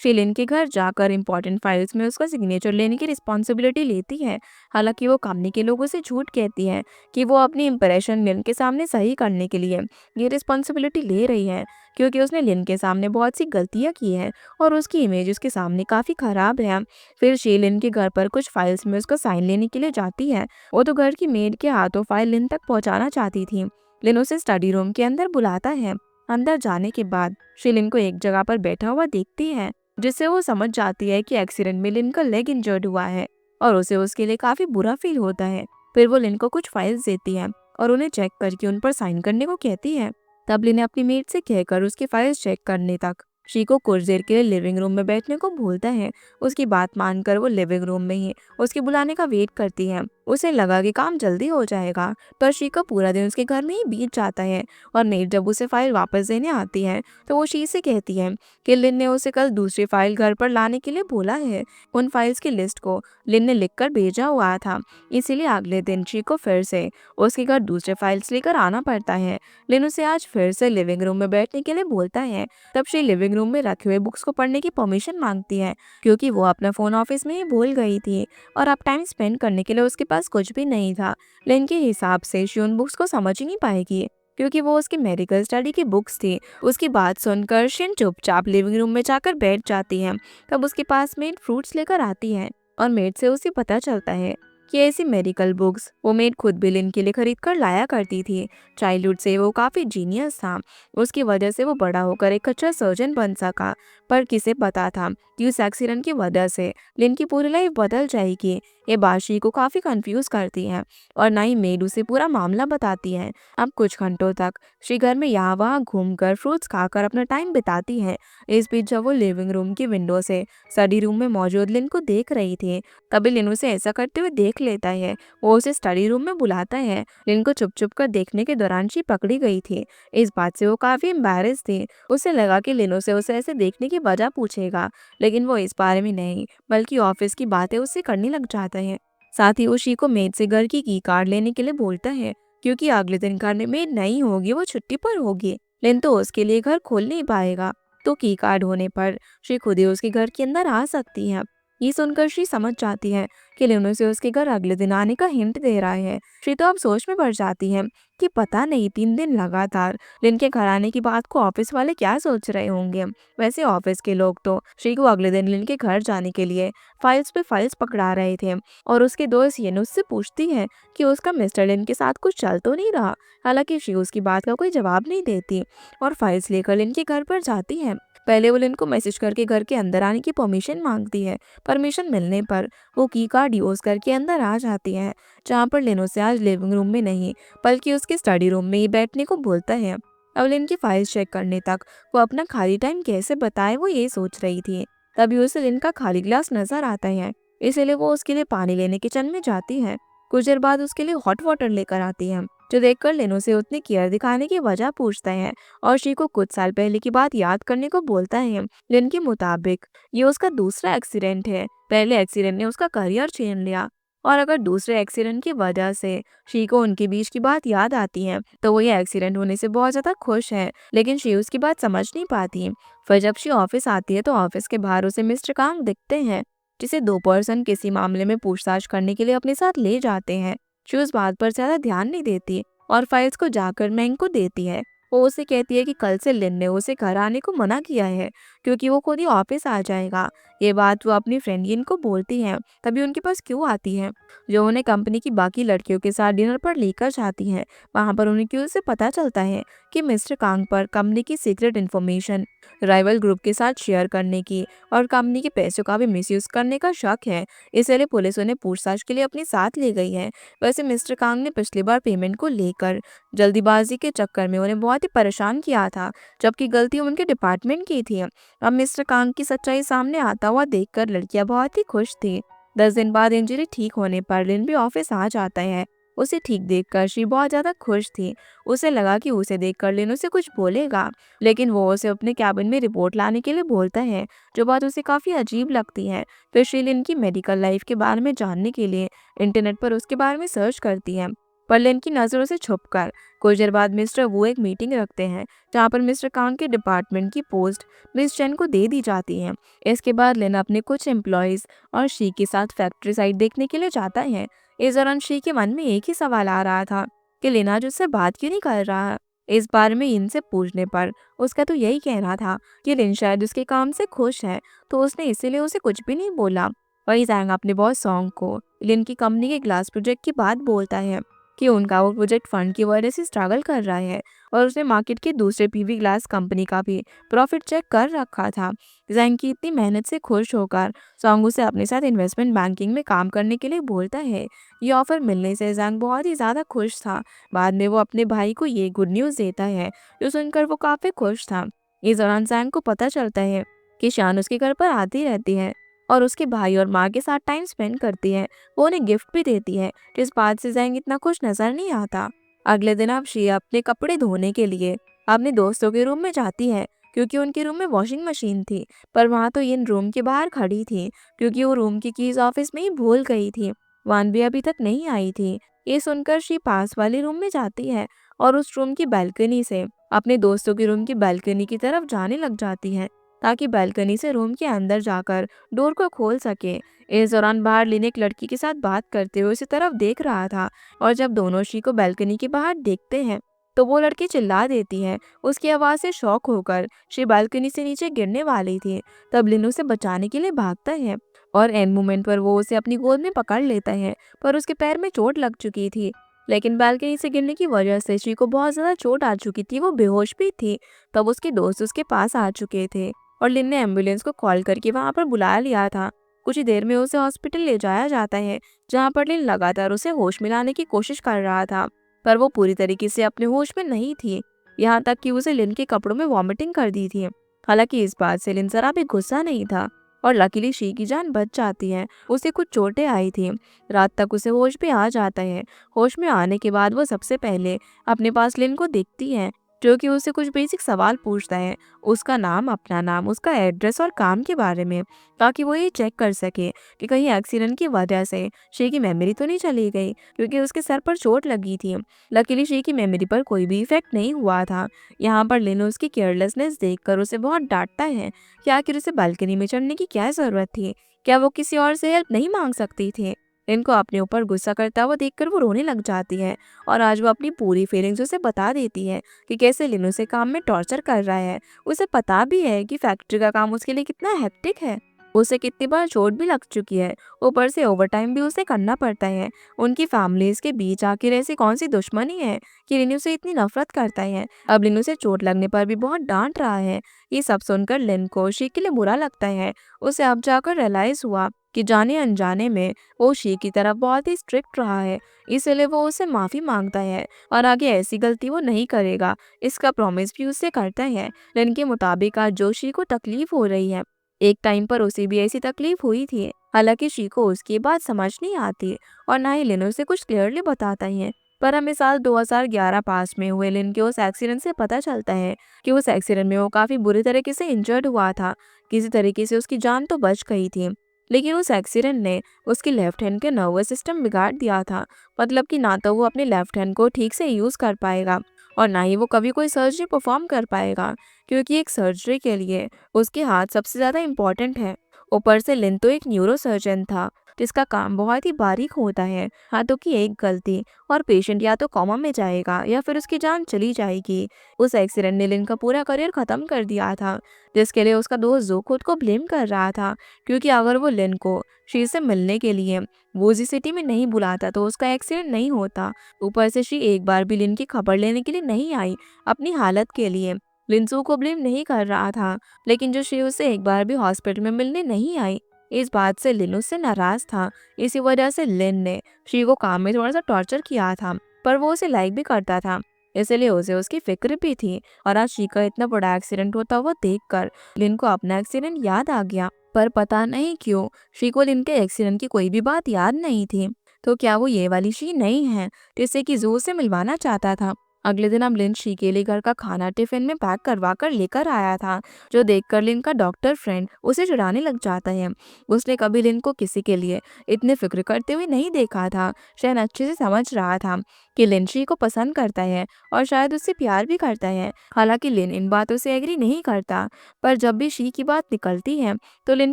[SPEAKER 1] शी लिन के घर जाकर इंपॉर्टेंट फाइल्स में उसका सिग्नेचर लेने की रिस्पॉन्सिबिलिटी लेती है। हालांकि वो कंपनी के लोगों से झूठ कहती है कि वो अपनी इंप्रेशन लिन के सामने सही करने के लिए ये रिस्पॉन्सिबिलिटी ले रही है, क्योंकि उसने लिन के सामने बहुत सी गलतियां की हैं और उसकी इमेज उसके सामने काफ़ी ख़राब है। फिर शी लिन के घर पर कुछ फाइल्स में उसका साइन लेने के लिए जाती है। वो तो घर की मेड के हाथों फाइल लिन तक पहुंचाना चाहती थी। लिन उसे स्टडी रूम के अंदर बुलाता है। अंदर जाने के बाद शी लिन को एक जगह पर बैठा हुआ देखती है, जिससे वो समझ जाती है कि एक्सीडेंट में लिन का लेग इंजर्ड हुआ है और उसे उसके लिए काफी बुरा फील होता है। फिर वो लिन को कुछ फाइल्स देती है और उन्हें चेक करके उन पर साइन करने को कहती है। तब लिन अपनी मेट से कहकर उसकी फाइल्स चेक करने तक शी को कुछ देर के लिए लिविंग रूम में बैठने को भूलता है। उसकी बात मानकर वो लिविंग रूम में ही उसके बुलाने का वेट करती है। उसे लगा कि काम जल्दी हो जाएगा, पर शी का पूरा दिन उसके घर में ही बीत जाता है और मेट जब उसे फाइल वापस देने आती है तो वो शी से कहती है कि लिन ने उसे कल दूसरी फाइल घर पर लाने के लिए बोला है। उन फाइल्स की लिस्ट को लिन ने लिखकर भेजा हुआ था, इसीलिए अगले दिन शी को फिर से उसके घर दूसरे फाइल्स लेकर आना पड़ता है। लिन उसे आज फिर से लिविंग रूम में बैठने के लिए बोलता है। तब शी लिविंग रूम में रखे हुए बुक्स को पढ़ने की परमिशन मांगती है, क्योंकि वो अपना फ़ोन ऑफिस में ही भूल गई थी और अब टाइम स्पेंड करने के लिए उसके पास कुछ भी नहीं था। लेकिन के हिसाब से शी उन बुक्स को समझ ही नहीं पाएगी, क्योंकि वो उसकी मेडिकल स्टडी की बुक्स थी। उसकी बात सुनकर शिन चुपचाप लिविंग रूम में जाकर बैठ जाती है। तब उसके पास मेड फ्रूट्स लेकर आती है और मेड से उसे पता चलता है कि ऐसी मेडिकल बुक्स वो मेड खुद भी लिन के लिए खरीद कर लाया करती थी। चाइल्डहुड से वो काफ़ी जीनियस था, उसकी वजह से वो बड़ा होकर एक अच्छा सर्जन बन सका। पर किसे पता था कि उस एक्सीडेंट की वजह से लिन की पूरी लाइफ बदल जाएगी। ये बात शी को काफ़ी कंफ्यूज करती है और ना ही मेड उसे पूरा मामला बताती है। अब कुछ घंटों तक शी घर में यहाँ वहाँ घूमकर फ्रूट्स खाकर अपना टाइम बिताती है। इस बीच जब वो लिविंग रूम की विंडो से स्टडी रूम में मौजूद लिन को देख रही थी, तभी लिन उसे ऐसा करते हुए देख लेता है। वो उसे स्टडी रूम में बुलाता है। लिन को चुप चुप कर देखने के दौरान शी पकड़ी गई थी। इस बात से वो काफ़ी एम्बैरेस थी। उसे लगा कि लिन उसे ऐसे देखने की वजह पूछेगा, लेकिन वो इस बारे में नहीं बल्कि ऑफिस की बातें उससे करने लग जाता है। साथ ही वो शी को मेड से घर की कार्ड लेने के लिए बोलता है, क्योंकि अगले दिन घर में मेड नहीं होगी, वो छुट्टी पर होगी। लिन तो उसके लिए घर खोल नहीं पाएगा, तो कार्ड होने पर शी खुद ही उसके घर के अंदर आ सकती है। ये सुनकर शी समझ जाती है कि लिन उसे उसके घर अगले दिन आने का हिंट दे रहा है। शी तो अब सोच में पड़ जाती है कि पता नहीं 3 दिन लगातार लिन के घर आने की बात को ऑफिस वाले क्या सोच रहे होंगे। वैसे ऑफिस के लोग तो शी को अगले दिन लिन के घर जाने के लिए फाइल्स पे फाइल्स पकड़ा रहे थे और उसके दोस्त येन उससे पूछती है कि उसका मिस्टर लिन के साथ कुछ चल तो नहीं रहा। हालांकि शी उसकी बात का कोई जवाब नहीं देती और फाइल्स लेकर लिन के घर पर जाती है। पहले वो लिन को मैसेज करके घर के अंदर आने की परमिशन मांगती है। परमिशन मिलने पर वो की कार्ड यूज करके अंदर आ जाती है, जहाँ पर लिन उसे आज लिविंग रूम में नहीं बल्कि उसके स्टडी रूम में ही बैठने को बोलता है। अब लिन की फाइल्स चेक करने तक वो अपना खाली टाइम कैसे बताए वो ये सोच रही थी। तभी उसे लिन का खाली ग्लास नजर आता है, इसलिए वो उसके लिए पानी लेने किचन में जाती है। कुछ देर बाद उसके लिए हॉट वाटर लेकर आती है, जो देखकर लिन उसे उतनी केयर दिखाने की वजह पूछता है और शी को कुछ साल पहले की बात याद करने को बोलता है। लिन के मुताबिक ये उसका दूसरा एक्सीडेंट है। पहले एक्सीडेंट ने उसका करियर छीन लिया और अगर दूसरे एक्सीडेंट की वजह से शी को उनके बीच की बात याद आती है तो वो ये एक्सीडेंट होने से बहुत ज्यादा खुश है, लेकिन शी उसकी बात समझ नहीं पाती। फिर जब शी ऑफिस आती है तो ऑफिस के बाहर उसे मिस्टर कांग दिखते हैं, जिसे 2 पर्सन किसी मामले में पूछताछ करने के लिए अपने साथ ले जाते हैं। शी उस बात पर ज्यादा ध्यान नहीं देती और फाइल्स को जाकर मैंग को देती है। वो उसे कहती है कि कल से लिन ने उसे घर आने को मना किया है क्योंकि वो खुद ही ऑफिस आ जाएगा। ये बात वो अपनी फ्रेंड यिन को बोलती है, तभी उनके पास क्यों आती है, जो उन्हें कंपनी की बाकी लड़कियों के साथ डिनर पर लेकर जाती है। वहाँ पर उन्हें क्यों से पता चलता है कि मिस्टर कांग पर कंपनी की सीक्रेट इन्फॉर्मेशन राइवल ग्रुप के साथ शेयर करने की और कंपनी के पैसों का भी मिसयूज करने का शक है, इसलिए पुलिस उन्हें पूछताछ के लिए अपने साथ ले गई है। वैसे मिस्टर कांग ने पिछली बार पेमेंट को लेकर जल्दीबाजी के चक्कर में उन्हें बहुत ही परेशान किया था, जबकि गलती उनके डिपार्टमेंट की थी। अब मिस्टर कांग की सच्चाई सामने आता हुआ देखकर लड़कियां बहुत ही खुश थी। 10 दिन बाद इंजरी ठीक होने पर लिन भी ऑफिस आ जाता है। उसे ठीक देखकर शी बहुत ज्यादा खुश थी। उसे लगा कि उसे देखकर लिन उसे कुछ बोलेगा, लेकिन वो उसे अपने कैबिन में रिपोर्ट लाने के लिए बोलता है, जो बात उसे काफी अजीब लगती है। फिर शी लिन की मेडिकल लाइफ के बारे में जानने के लिए इंटरनेट पर उसके बारे में सर्च करती है, पर लिन की नजरों से छुपकर। कुछ देर बाद मिस्टर वो एक मीटिंग रखते हैं, जहाँ पर मिस्टर कांग के डिपार्टमेंट की पोस्ट मिस चेन को दे दी जाती है। इसके बाद लिन अपने कुछ एम्प्लॉयज और शी के साथ फैक्ट्री साइट देखने के लिए जाता है। इस दौरान शी के मन में एक ही सवाल आ रहा था कि लिन आज उससे बात क्यों नहीं कर रहा। इस बारे में इनसे पूछने पर उसका तो यही कहना था कि लिन शायद उसके काम से खुश है, तो उसने इसीलिए उसे कुछ भी नहीं बोला। वही जैंग अपने बॉस सॉन्ग को लिन की कंपनी के ग्लास प्रोजेक्ट की बात बोलता है कि उनका वो प्रोजेक्ट फंड की वजह से स्ट्रगल कर रहा है और उसने मार्केट के दूसरे पीवी ग्लास कंपनी का भी प्रॉफिट चेक कर रखा था। जैंग की इतनी मेहनत से खुश होकर सॉन्ग उसे अपने साथ इन्वेस्टमेंट बैंकिंग में काम करने के लिए बोलता है। ये ऑफर मिलने से जैंग बहुत ही ज्यादा खुश था। बाद में वो अपने भाई को ये गुड न्यूज देता है, जो सुनकर वो काफी खुश था। इस दौरान जैंग को पता चलता है कि शान उसके घर पर आती रहती है और उसके भाई और माँ के साथ टाइम स्पेंड करती है। वो उन्हें गिफ्ट भी देती है, जिस बात से जैंग इतना खुश नजर नहीं आता। अगले दिन अब शी अपने कपड़े धोने के लिए अपने दोस्तों के रूम में जाती है, क्योंकि उनके रूम में वॉशिंग मशीन थी, पर वहाँ तो इन रूम के बाहर खड़ी थी क्योंकि वो रूम की कीज ऑफिस में ही भूल गई थी। वान भी अभी तक नहीं आई थी। ये सुनकर शी पास वाले रूम में जाती है और उस रूम की बैल्कनी से अपने दोस्तों के रूम की बैल्कनी की तरफ जाने लग जाती है, ताकि बैल्कनी से रूम के अंदर जाकर डोर को खोल सके। इस दौरान बाहर लिन एक लड़की के साथ बात करते हुए उसी तरफ देख रहा था और जब दोनों शी को बैल्कनी के बाहर देखते हैं तो वो लड़की चिल्ला देती है। उसकी आवाज से शॉक होकर शी बालकनी से नीचे गिरने वाली थी। तब लिन उसे बचाने के लिए भागता है और एंड मोमेंट पर वो उसे अपनी गोद में पकड़ लेता है, पर उसके पैर में चोट लग चुकी थी। लेकिन बालकनी से गिरने की वजह से शी को बहुत ज्यादा चोट आ चुकी थी, वो बेहोश भी थी। तब उसके दोस्त उसके पास आ चुके थे और लिन ने एम्बुलेंस को कॉल करके वहां पर बुला लिया था। कुछ ही देर में उसे हॉस्पिटल ले जाया जाता है, जहां पर लिन लगातार उसे होश में लाने की कोशिश कर रहा था, पर वो पूरी तरीके से अपने होश में नहीं थी। यहाँ तक कि उसे लिन के कपड़ों में वॉमिटिंग कर दी थी। हालांकि इस बात से लिन जरा भी गुस्सा नहीं था और लकीली शी की जान बच जाती है। उसे कुछ चोटें आई थी। रात तक उसे होश भी आ जाता है। होश में आने के बाद वो सबसे पहले अपने पास लिन को देखती है, जो कि उससे कुछ बेसिक सवाल पूछता है, उसका नाम, अपना नाम, उसका एड्रेस और काम के बारे में, ताकि वो ये चेक कर सके कि कहीं एक्सीडेंट की वजह से शी की मेमोरी तो नहीं चली गई, क्योंकि उसके सर पर चोट लगी थी। लकीली शी की मेमोरी पर कोई भी इफेक्ट नहीं हुआ था। यहाँ पर लिन उसकी केयरलेसनेस देखकर उसे बहुत डांटता है कि आखिर उसे बालकनी में चढ़ने की क्या जरूरत थी, क्या वो किसी और से हेल्प नहीं मांग सकती थी। लिन को अपने ऊपर गुस्सा करता हुआ देखकर वो रोने लग जाती है, और आज वो अपनी पूरी फीलिंग्स उसे बता देती है कि कैसे लिन उसे काम में टॉर्चर कर रहा है। उसे पता भी है कि फैक्ट्री का काम उसके लिए कितना हेक्टिक है, उसे कितनी बार चोट भी लग चुकी है, ऊपर से ओवरटाइम भी उसे करना पड़ता है। उनकी फैमिलीज के बीच आखिर ऐसी कौन सी दुश्मनी है कि लिन उसे इतनी नफरत करता है। अब लिन उसे चोट लगने पर भी बहुत डांट रहा है। ये सब सुनकर लिन को शी के लिए बुरा लगता है। उसे अब जाकर रियलाइज हुआ कि जाने अनजाने में वो शी की तरफ बहुत ही स्ट्रिक्ट रहा है, इसलिए वो उसे माफी मांगता है और आगे ऐसी गलती वो नहीं करेगा, इसका प्रॉमिस भी उससे करता है। लिन के मुताबिक आज जो शी को तकलीफ हो रही है, एक टाइम पर उसे भी ऐसी तकलीफ हुई थी। हालांकि शी को उसकी बात समझ नहीं आती और ना ही लिन उसे कुछ क्लियरली बताता है। पर हमें साल 2011 पास में हुए लिन के उस एक्सीडेंट से पता चलता है कि उस एक्सीडेंट में वो काफी बुरी तरीके से इंजर्ड हुआ था। किसी तरीके से उसकी जान तो बच गई थी, लेकिन उस एक्सीडेंट ने उसकी लेफ्ट हैंड के नर्वस सिस्टम बिगाड़ दिया था। मतलब कि ना तो वो अपने लेफ्ट हैंड को ठीक से यूज कर पाएगा और ना ही वो कभी कोई सर्जरी परफॉर्म कर पाएगा, क्योंकि एक सर्जरी के लिए उसके हाथ सबसे ज्यादा इम्पोर्टेंट है। ऊपर से लिन तो एक न्यूरो सर्जन था, जिसका काम बहुत ही बारीक होता है। हाथों की एक गलती और पेशेंट या तो कोमा में जाएगा या फिर उसकी जान चली जाएगी। उस एक्सीडेंट ने लिन का पूरा करियर खत्म कर दिया था, जिसके लिए उसका दोस्त जो खुद को ब्लेम कर रहा था, क्योंकि अगर वो लिन को शी से मिलने के लिए वोजी सिटी में नहीं बुलाता तो उसका एक्सीडेंट नहीं होता। ऊपर से शी एक बार भी लिन की खबर लेने के लिए नहीं आई। अपनी हालत के लिए लिंसू को ब्लेम नहीं कर रहा था, लेकिन जो शी उससे एक बार भी हॉस्पिटल में मिलने नहीं आई, इस बात से लिन उससे नाराज था। इसी वजह से लिन ने शी को काम में थोड़ा सा टॉर्चर किया था, पर वो उसे लाइक भी करता था, इसलिए उसे उसकी फिक्र भी थी। और आज शी का इतना बड़ा एक्सीडेंट होता हुआ देखकर लिन को अपना एक्सीडेंट याद आ गया। पर पता नहीं क्यों शी को लिन के एक्सीडेंट की कोई भी बात याद नहीं थी। तो क्या वो ये वाली शी नहीं है जिससे कि जू से मिलवाना चाहता था? अगले दिन अब लिन शी के लिए घर का खाना टिफिन में पैक करवा कर लेकर आया था, जो देखकर लिन का डॉक्टर फ्रेंड उसे चिढ़ाने लग जाता है। उसने कभी लिन को किसी के लिए इतने फिक्र करते हुए नहीं देखा था। शहन अच्छे से समझ रहा था कि लिन शी को पसंद करता है और शायद उससे प्यार भी करता है। हालांकि लिन इन बातों से एग्री नहीं करता, पर जब भी शी की बात निकलती है तो लिन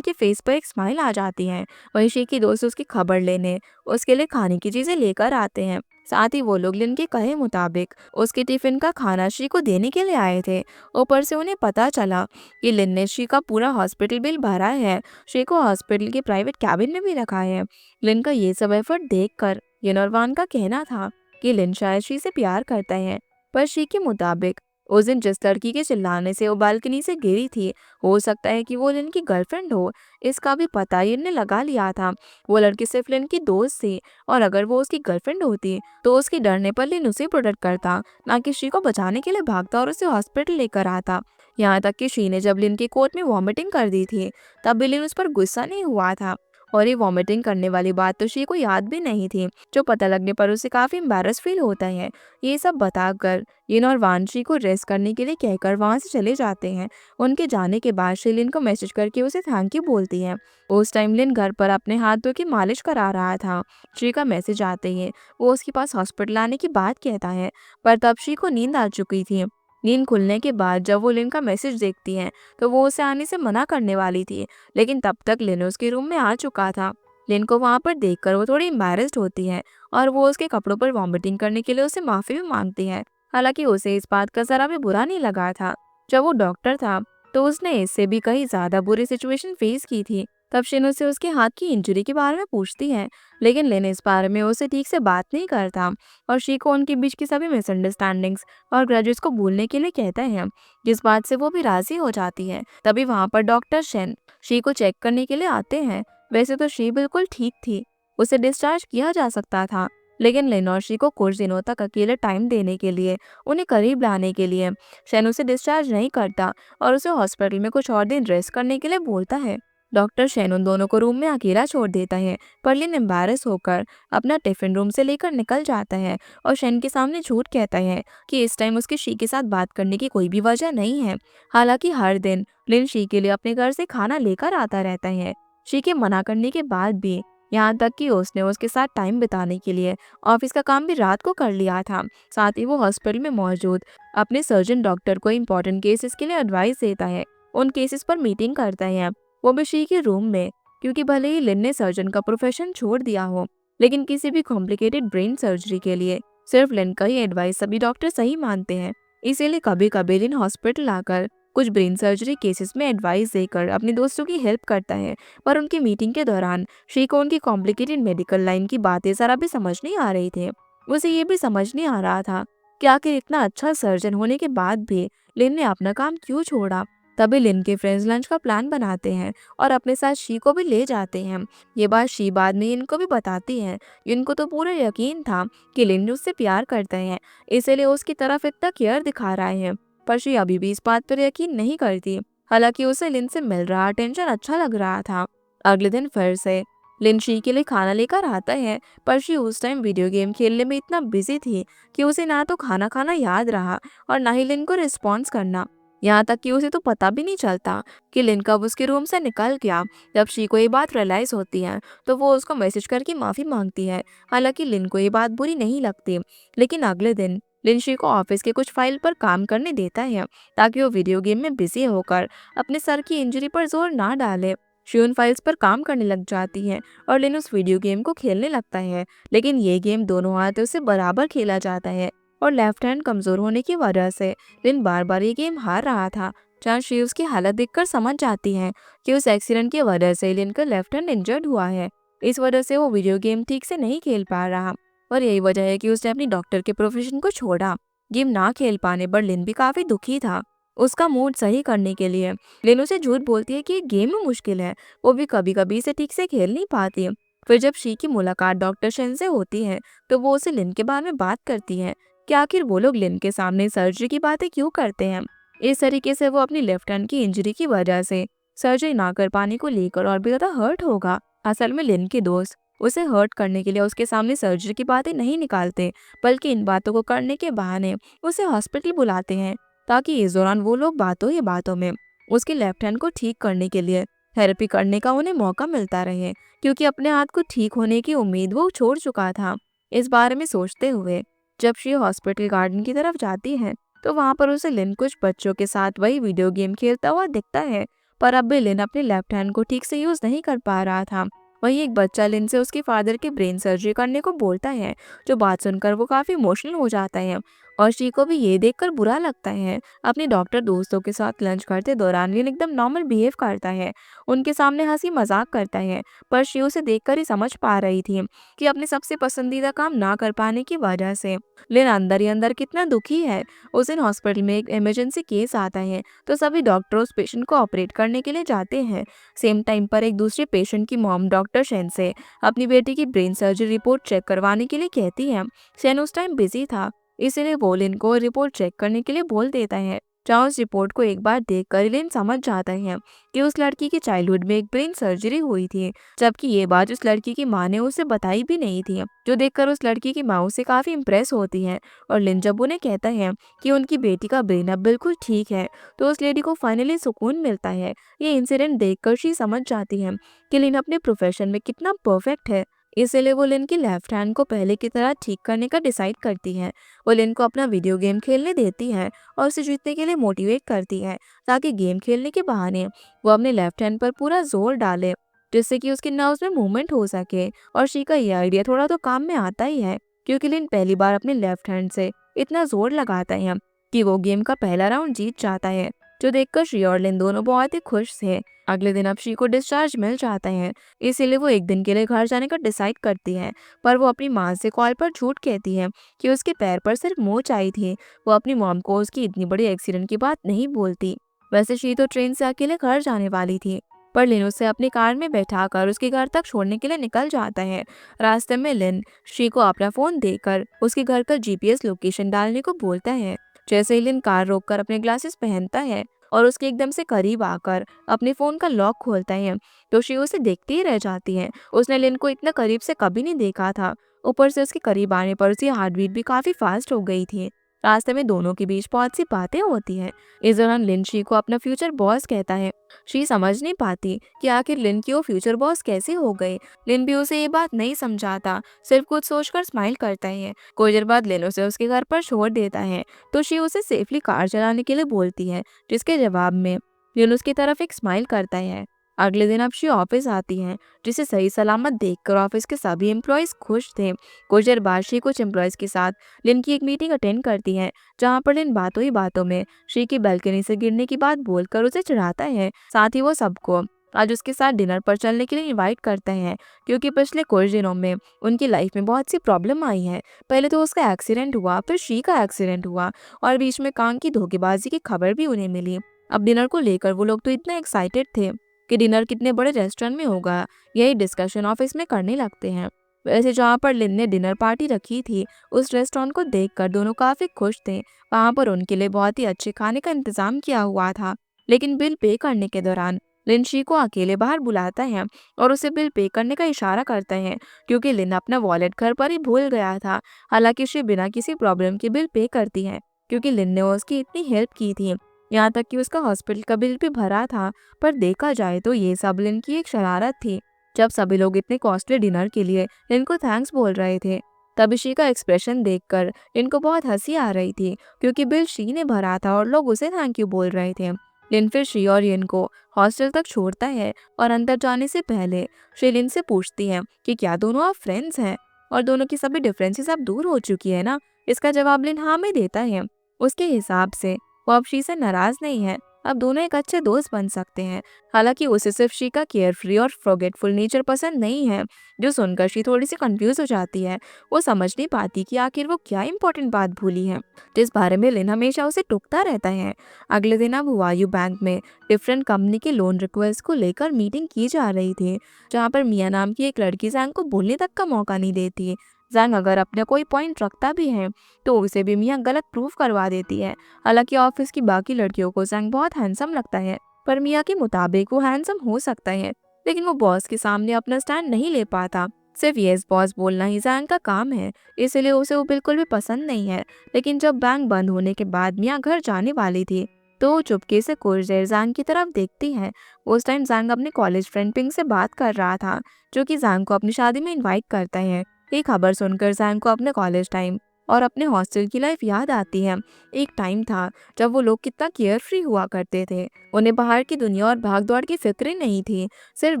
[SPEAKER 1] के फेस पर एक स्माइल आ जाती है। वहीं शी की दोस्त उसकी खबर लेने उसके लिए खाने की चीजें लेकर आते हैं। साथ ही वो लोग लिन के कहे मुताबिक उसके टिफिन का खाना शी को देने के लिए आए थे। ऊपर से उन्हें पता चला कि लिन ने शी का पूरा हॉस्पिटल बिल भरा है, शी को हॉस्पिटल के प्राइवेट कैबिन में भी रखा है। लिन का ये सब एफर्ट देखकर यिन और वान का कहना था कि लिन शायद शी से प्यार करता है, पर शी के मुताबिक उस दिन जिस लड़की के चिल्लाने से वो बालकनी से गिरी थी, हो सकता है कि वो लिन की गर्लफ्रेंड हो। इसका भी पता यिन ने लगा लिया था। वो लड़की सिर्फ लिन की दोस्त थी, और अगर वो उसकी गर्लफ्रेंड होती तो उसके डरने पर लिन उसे प्रोटेक्ट करता, ना कि शी को बचाने के लिए भागता और उसे हॉस्पिटल लेकर आता। यहाँ तक कि शी ने जब लिन की कोर्ट में वॉमिटिंग कर दी थी, तब भी लिन उस पर गुस्सा नहीं हुआ था। और ये वॉमिटिंग करने वाली बात तो शी को याद भी नहीं थी, जो पता लगने पर उसे काफी एम्बैरस फील होता है। ये सब बताकर यिन और वान शी को रेस्ट करने के लिए कहकर वहां से चले जाते हैं। उनके जाने के बाद शी लिन को मैसेज करके उसे थैंक यू बोलती है। उस टाइम लिन घर पर अपने हाथ धो के मालिश करा रहा था। शी का मैसेज आते ही वो उसके पास हॉस्पिटल आने की बात कहता है, पर तब शी को नींद आ चुकी थी। नींद खुलने के बाद जब वो लिन का मैसेज देखती है तो वो उसे आने से मना करने वाली थी, लेकिन तब तक लिन उसके रूम में आ चुका था। लिन को वहां पर देखकर वो थोड़ी एम्बैरेस्ड होती है और वो उसके कपड़ों पर वॉमिटिंग करने के लिए उसे माफी भी मांगती है। हालांकि उसे इस बात का जरा भी बुरा नहीं लगा था। जब वो डॉक्टर था तो उसने इससे भी कहीं ज्यादा बुरी सिचुएशन फेस की थी। तब शिन उसे उसके हाथ की इंजरी के बारे में पूछती है, लेकिन लिन इस बारे में उसे ठीक से बात नहीं करता और शी को उनके बीच की सभी मिसअंडरस्टैंडिंग्स और ग्रजेस को भूलने के लिए कहता है, जिस बात से वो भी राजी हो जाती है। तभी वहां पर डॉक्टर शेन शी को चेक करने के लिए आते हैं। वैसे तो शी बिल्कुल ठीक थी, उसे डिस्चार्ज किया जा सकता था, लेकिन लिन और शी को कुछ दिनों तक अकेले टाइम देने के लिए, उन्हें करीब लाने के लिए, शेन उसे डिस्चार्ज नहीं करता और उसे हॉस्पिटल में कुछ और दिन रेस्ट करने के लिए बोलता है। डॉक्टर शेन उन दोनों को रूम में अकेला छोड़ देता है, पर लिन एम्बैरस होकर अपना टिफिन रूम से लेकर निकल जाता है और शेन के सामने झूठ कहता है कि इस टाइम उसकी शी के साथ बात करने की कोई भी वजह नहीं है। हालांकि हर दिन लिन शी के लिए अपने घर से खाना लेकर आता रहता है, शी के मना करने के बाद भी। यहाँ तक कि उसने उसके साथ टाइम बिताने के लिए ऑफिस का काम भी रात को कर लिया था। साथ ही वो हॉस्पिटल में मौजूद अपने सर्जन डॉक्टर को इम्पोर्टेंट केसेस के लिए एडवाइस देता है, उन केसेस पर मीटिंग करता है, वो भी शी के रूम में। क्योंकि भले ही लिन ने सर्जन का प्रोफेशन छोड़ दिया हो, लेकिन किसी भी कॉम्प्लिकेटेड ब्रेन सर्जरी के लिए सिर्फ लिन का ही एडवाइस सभी डॉक्टर सही मानते हैं। इसीलिए कभी कभी लिन हॉस्पिटल आकर कुछ ब्रेन सर्जरी केसेस में एडवाइस देकर अपने दोस्तों की हेल्प करता है। पर उनकी मीटिंग के दौरान शी को उनकी कॉम्प्लिकेटेड मेडिकल लाइन की बातें जरा भी समझ नहीं आ रही थी। उसे ये भी समझ नहीं आ रहा था कि आखिर इतना अच्छा सर्जन होने के बाद भी लिन ने अपना काम क्यों छोड़ा। तभी लिन के फ्रेंड्स लंच का प्लान बनाते हैं और अपने साथ शी को भी ले जाते हैं। ये बात शी बाद में इनको भी बताती है। इनको तो पूरा यकीन था कि लिन उससे प्यार करता है, इसीलिए उसकी तरफ इतना केयर दिखा रहा है। पर शी अभी भी इस बात पर यकीन नहीं करती। हालांकि उसे लिन से मिल रहा अटेंशन अच्छा लग रहा था। अगले दिन फिर से लिन शी के लिए खाना लेकर आता है, पर शी उस टाइम वीडियो गेम खेलने में इतना बिजी थी कि उसे ना तो खाना खाना याद रहा और ना ही लिन को रिस्पॉन्स करना। यहाँ तक कि उसे तो पता भी नहीं चलता कि लिन कब उसके रूम से निकल गया। जब शी को ये बात रियलाइज होती है तो वो उसको मैसेज करके माफ़ी मांगती है। हालांकि लिन को ये बात बुरी नहीं लगती, लेकिन अगले दिन लिन शी को ऑफिस के कुछ फाइल पर काम करने देता है ताकि वो वीडियो गेम में बिजी होकर अपने सर की इंजरी पर जोर ना डाले। शी उन फाइल्स पर काम करने लग जाती है और लिन उस वीडियो गेम को खेलने लगता है। लेकिन ये गेम दोनों हाथों से बराबर खेला जाता है और लेफ्ट हैंड कमजोर होने की वजह से लिन बार बार ये गेम हार रहा था। जहाँ शी उसकी हालत देखकर समझ जाती है कि उस एक्सीडेंट की वजह से लिन का लेफ्ट हैंड इंजर्ड हुआ है। इस वजह से वो वीडियो गेम ठीक से नहीं खेल पा रहा और यही वजह है कि उसने अपनी डॉक्टर के प्रोफेशन को छोड़ा। गेम ना खेल पाने पर लिन भी काफी दुखी था। उसका मूड सही करने के लिए लिन उसे झूठ बोलती है कि ये गेम में मुश्किल है, वो भी कभी कभी इसे ठीक से खेल नहीं पाती। फिर जब शी की मुलाकात डॉक्टर शेन से होती है तो वो उसे लिन के बारे में बात करती है कि आखिर वो लोग लिन के सामने सर्जरी की बातें क्यों करते हैं। इस तरीके से वो अपनी लेफ्ट हैंड की इंजरी की वजह से सर्जरी ना कर पाने को लेकर और भी ज्यादा हर्ट होगा। असल में लिन के दोस्त उसे हर्ट करने के लिए उसके सामने सर्जरी की बातें नहीं निकालते, बल्कि इन बातों को करने के बहाने उसे हॉस्पिटल बुलाते हैं ताकि इस दौरान वो लोग बातों ही बातों में उसके लेफ्ट हैंड को ठीक करने के लिए थेरेपी करने का उन्हें मौका मिलता रहे, क्योंकि अपने हाथ को ठीक होने की उम्मीद वो छोड़ चुका था। इस बारे में सोचते हुए जब शी हॉस्पिटल गार्डन की तरफ जाती है तो वहां पर उसे लिन कुछ बच्चों के साथ वही वीडियो गेम खेलता हुआ दिखता है। पर अब भी लिन अपने लेफ्ट हैंड को ठीक से यूज नहीं कर पा रहा था। वहीं एक बच्चा लिन से उसके फादर के ब्रेन सर्जरी करने को बोलता है, जो बात सुनकर वो काफी इमोशनल हो जाता है और शी को भी ये देखकर बुरा लगता है। अपने डॉक्टर दोस्तों के साथ लंच करते दौरान लिन एकदम नॉर्मल बिहेव करता है, उनके सामने हंसी मजाक करता है। पर शी उसे देखकर ही समझ पा रही थी कि अपने सबसे पसंदीदा काम ना कर पाने की वजह से लिन अंदर ही अंदर कितना दुखी है। उस दिन हॉस्पिटल में एक इमरजेंसी केस आता है तो सभी डॉक्टर उस पेशेंट को ऑपरेट करने के लिए जाते हैं। सेम टाइम पर एक दूसरे पेशेंट की मॉम डॉक्टर शेन से अपनी बेटी की ब्रेन सर्जरी रिपोर्ट चेक करवाने के लिए कहती है। शेन उस टाइम बिजी था, इसीलिए वो लिन को रिपोर्ट चेक करने के लिए बोल देता है। जहाँ उस रिपोर्ट को एक बार देखकर लिन समझ जाता है कि उस लड़की की चाइल्डहुड में एक ब्रेन सर्जरी हुई थी, जबकि ये बात उस लड़की की माँ ने उसे बताई भी नहीं थी, जो देखकर उस लड़की की माँ उससे काफी इम्प्रेस होती है। और लिन जब उन्हें कहता है कि उनकी बेटी का ब्रेन अब बिल्कुल ठीक है तो उस लेडी को फाइनली सुकून मिलता है। ये इंसिडेंट देखकर शी समझ जाती है कि लिन अपने प्रोफेशन में कितना परफेक्ट है, इसीलिए वो लिन की लेफ्ट हैंड को पहले की तरह ठीक करने का डिसाइड करती है। वो लिन को अपना वीडियो गेम खेलने देती है और उसे जीतने के लिए मोटिवेट करती है ताकि गेम खेलने के बहाने वो अपने लेफ्ट हैंड पर पूरा जोर डाले, जिससे कि उसके नर्व्स में मूवमेंट हो सके। और शी का ये आइडिया थोड़ा तो काम में आता ही है, क्योंकि लिन पहली बार अपने लेफ्ट हैंड से इतना जोर लगाता है कि वो गेम का पहला राउंड जीत जाता है, जो देखकर शी और लिन दोनों बहुत ही खुश थे। अगले दिन अब शी को डिस्चार्ज मिल जाता है, इसीलिए वो एक दिन के लिए घर जाने का डिसाइड करती है। पर वो अपनी माँ से कॉल पर झूठ कहती है कि उसके पैर पर सिर्फ मोच आई थी। वो अपनी मॉम को उसकी इतनी बड़ी एक्सीडेंट की बात नहीं बोलती। वैसे शी तो ट्रेन से अकेले घर जाने वाली थी, पर लिन उसे अपनी कार में बैठाकर उसके घर तक छोड़ने के लिए निकल जाता है। रास्ते में लिन शी को अपना फोन देकर उसके घर का जीपीएस लोकेशन डालने को बोलता है। जैसे ही लिन कार रोककर अपने ग्लासेस पहनता है, और उसके एकदम से करीब आकर अपने फ़ोन का लॉक खोलता है तो शी उसे देखती ही रह जाती है। उसने लिन को इतना करीब से कभी नहीं देखा था। ऊपर से उसके करीब आने पर उसकी हार्ट बीट भी काफ़ी फास्ट हो गई थी। रास्ते में दोनों के बीच बहुत सी बातें होती हैं। इस दौरान लिन शी को अपना फ्यूचर बॉस कहता है। शी समझ नहीं पाती कि आखिर लिन की वो फ्यूचर बॉस कैसे हो गए। लिन भी उसे ये बात नहीं समझाता, सिर्फ कुछ सोचकर स्माइल करता है। कुछ देर बाद लिन उसे उसके घर पर छोड़ देता है तो शी उसे सेफली कार चलाने के लिए बोलती है, जिसके जवाब में लिन उसकी तरफ एक स्माइल करता है। अगले दिन अब शी ऑफिस आती है, जिसे सही सलामत देखकर ऑफिस के सभी एम्प्लॉयज खुश थे। कुछ देर बाद शी कुछ एम्प्लॉयज के साथ लिन की एक मीटिंग अटेंड करती है, जहाँ पर लिन बातों ही बातों में शी की बालकनी से गिरने की बात बोलकर उसे चिढ़ाता है। साथ ही वो सबको आज उसके साथ डिनर पर चलने के लिए इनवाइट करते हैं, क्योंकि पिछले कुछ दिनों में उनकी लाइफ में बहुत सी प्रॉब्लम आई है। पहले तो उसका एक्सीडेंट हुआ, फिर शी का एक्सीडेंट हुआ और बीच में कांग की धोखेबाजी की खबर भी उन्हें मिली। अब डिनर को लेकर वो लोग तो इतने एक्साइटेड थे कि डिनर कितने बड़े रेस्टोरेंट में होगा, यही डिस्कशन ऑफिस में करने लगते हैं। वैसे जहाँ पर लिन ने डिनर पार्टी रखी थी, उस रेस्टोरेंट को देखकर दोनों काफी खुश थे। वहाँ पर उनके लिए बहुत ही अच्छे खाने का इंतजाम किया हुआ था। लेकिन बिल पे करने के दौरान लिन शी को अकेले बाहर बुलाता है और उसे बिल पे करने का इशारा करता है, क्योंकि लिन अपना वॉलेट घर पर ही भूल गया था। हालांकि शी बिना किसी प्रॉब्लम के बिल पे करती है, क्योंकि लिन ने उसकी इतनी हेल्प की थी। यहाँ तक कि उसका हॉस्पिटल का बिल भी भरा था। पर देखा जाए तो ये सब लिन की एक शरारत थी। जब सभी लोग इतने कॉस्टली डिनर के लिए लिन को थैंक्स बोल रहे थे, तब शी का एक्सप्रेशन देखकर लिन को बहुत हंसी आ रही थी, क्योंकि बिल शी ने भरा था और लोग उसे थैंक यू बोल रहे थे। लिन फिर शी और यिन को हॉस्टल तक छोड़ता है और अंदर जाने से पहले शी लिन से पूछती है कि क्या दोनों आप फ्रेंड्स हैं और दोनों की सभी डिफरेंसेस अब दूर हो चुकी है ना। इसका जवाब लिन हाँ में देता है। उसके हिसाब से वो अब शी से नाराज नहीं है, अब दोनों एक अच्छे दोस्त बन सकते हैं। हालांकि उसे सिर्फ शी का केयर फ्री और फॉरगेटफुल नेचर पसंद नहीं है, जो सुनकर शी थोड़ी सी कंफ्यूज हो जाती है। वो समझ नहीं पाती कि आखिर वो क्या इंपॉर्टेंट बात भूली है, जिस बारे में लिन हमेशा उसे टोकता रहता है। अगले दिन अब वायु बैंक में डिफरेंट कंपनी के लोन रिक्वेस्ट को लेकर मीटिंग की जा रही थी, जहाँ पर मिया नाम की एक लड़की जैंग को बोलने तक का मौका नहीं देती। जैंग अगर अपना कोई पॉइंट रखता भी है तो उसे भी मिया गलत प्रूव करवा देती है। हालांकि ऑफिस की बाकी लड़कियों को जैंग बहुत हैंडसम लगता है, पर मिया के मुताबिक वो हैंडसम हो सकता है, लेकिन वो बॉस के सामने अपना स्टैंड नहीं ले पाता। सिर्फ यस बॉस बोलना ही जैंग का काम है, इसलिए उसे वो बिल्कुल भी पसंद नहीं है। लेकिन जब बैंक बंद होने के बाद मिया घर जाने वाली थी, तो वो चुपके से कुछ देर जैंग की तरफ देखती है। उस टाइम जैंग अपने कॉलेज फ्रेंड पिंक से बात कर रहा था, जो कि जैंग को अपनी शादी में इनवाइट करता है। ये खबर सुनकर जैंग को अपने कॉलेज टाइम और अपने हॉस्टल की लाइफ याद आती है। एक टाइम था जब वो लोग कितना केयर फ्री हुआ करते थे। उन्हें बाहर की दुनिया और भाग दौड़ की फिक्र नहीं थी। सिर्फ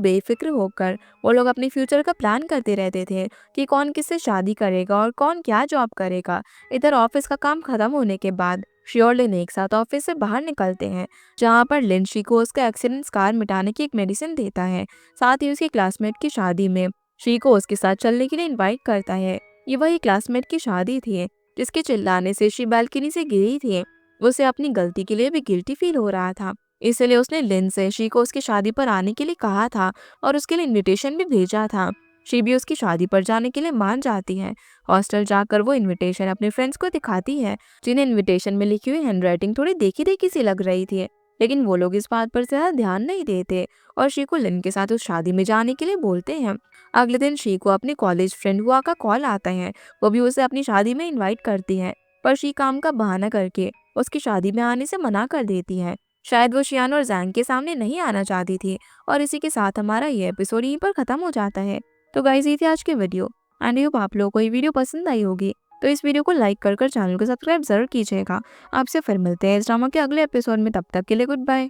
[SPEAKER 1] बेफिक्र होकर वो लोग अपने फ्यूचर का प्लान करते रहते थे कि कौन किससे शादी करेगा और कौन क्या जॉब करेगा। इधर ऑफिस का काम खत्म होने के बाद शी और लिन एक साथ ऑफिस से बाहर निकलते हैं, जहाँ पर लिन शी को उसका एक्सीडेंट स्कार मिटाने की एक मेडिसिन देता है। साथ ही उसके क्लासमेट की शादी में शी को उसके साथ चलने के लिए इनवाइट करता है। ये वही क्लासमेट की शादी थी जिसके चिल्लाने से शी बालकनी से गिरी थी। उसे अपनी गलती के लिए भी गिल्टी फील हो रहा था, इसलिए उसने लिन से शी को उसकी शादी पर आने के लिए कहा था और उसके लिए इनविटेशन भी भेजा था। शी भी उसकी शादी पर जाने के लिए मान जाती है। हॉस्टल जाकर वो इनविटेशन अपने फ्रेंड्स को दिखाती है, जिन्हें इनविटेशन में लिखी हुई हैंडराइटिंग थोड़ी देखी देखी सी लग रही थी। लेकिन वो लोग इस बात पर ज्यादा ध्यान नहीं देते और शी को लिन के साथ उस शादी में जाने के लिए बोलते हैं। अगले दिन शी को अपनी कॉलेज फ्रेंड हुआ का कॉल आता है। वो भी उसे अपनी शादी में इनवाइट करती है, पर शी काम का बहाना करके उसकी शादी में आने से मना कर देती है। शायद वो शियान और जैंग के सामने नहीं आना चाहती थी। और इसी के साथ हमारा ये एपिसोड यहीं पर खत्म हो जाता है। तो गाइस, ये थी आज की वीडियो। एंड आई होप आप लोगों को ये वीडियो पसंद आई होगी। तो इस वीडियो को लाइक कर चैनल को सब्सक्राइब जरूर कीजिएगा। आपसे फिर मिलते हैं इस ड्रामा के अगले एपिसोड में। तब तक के लिए गुड बाय।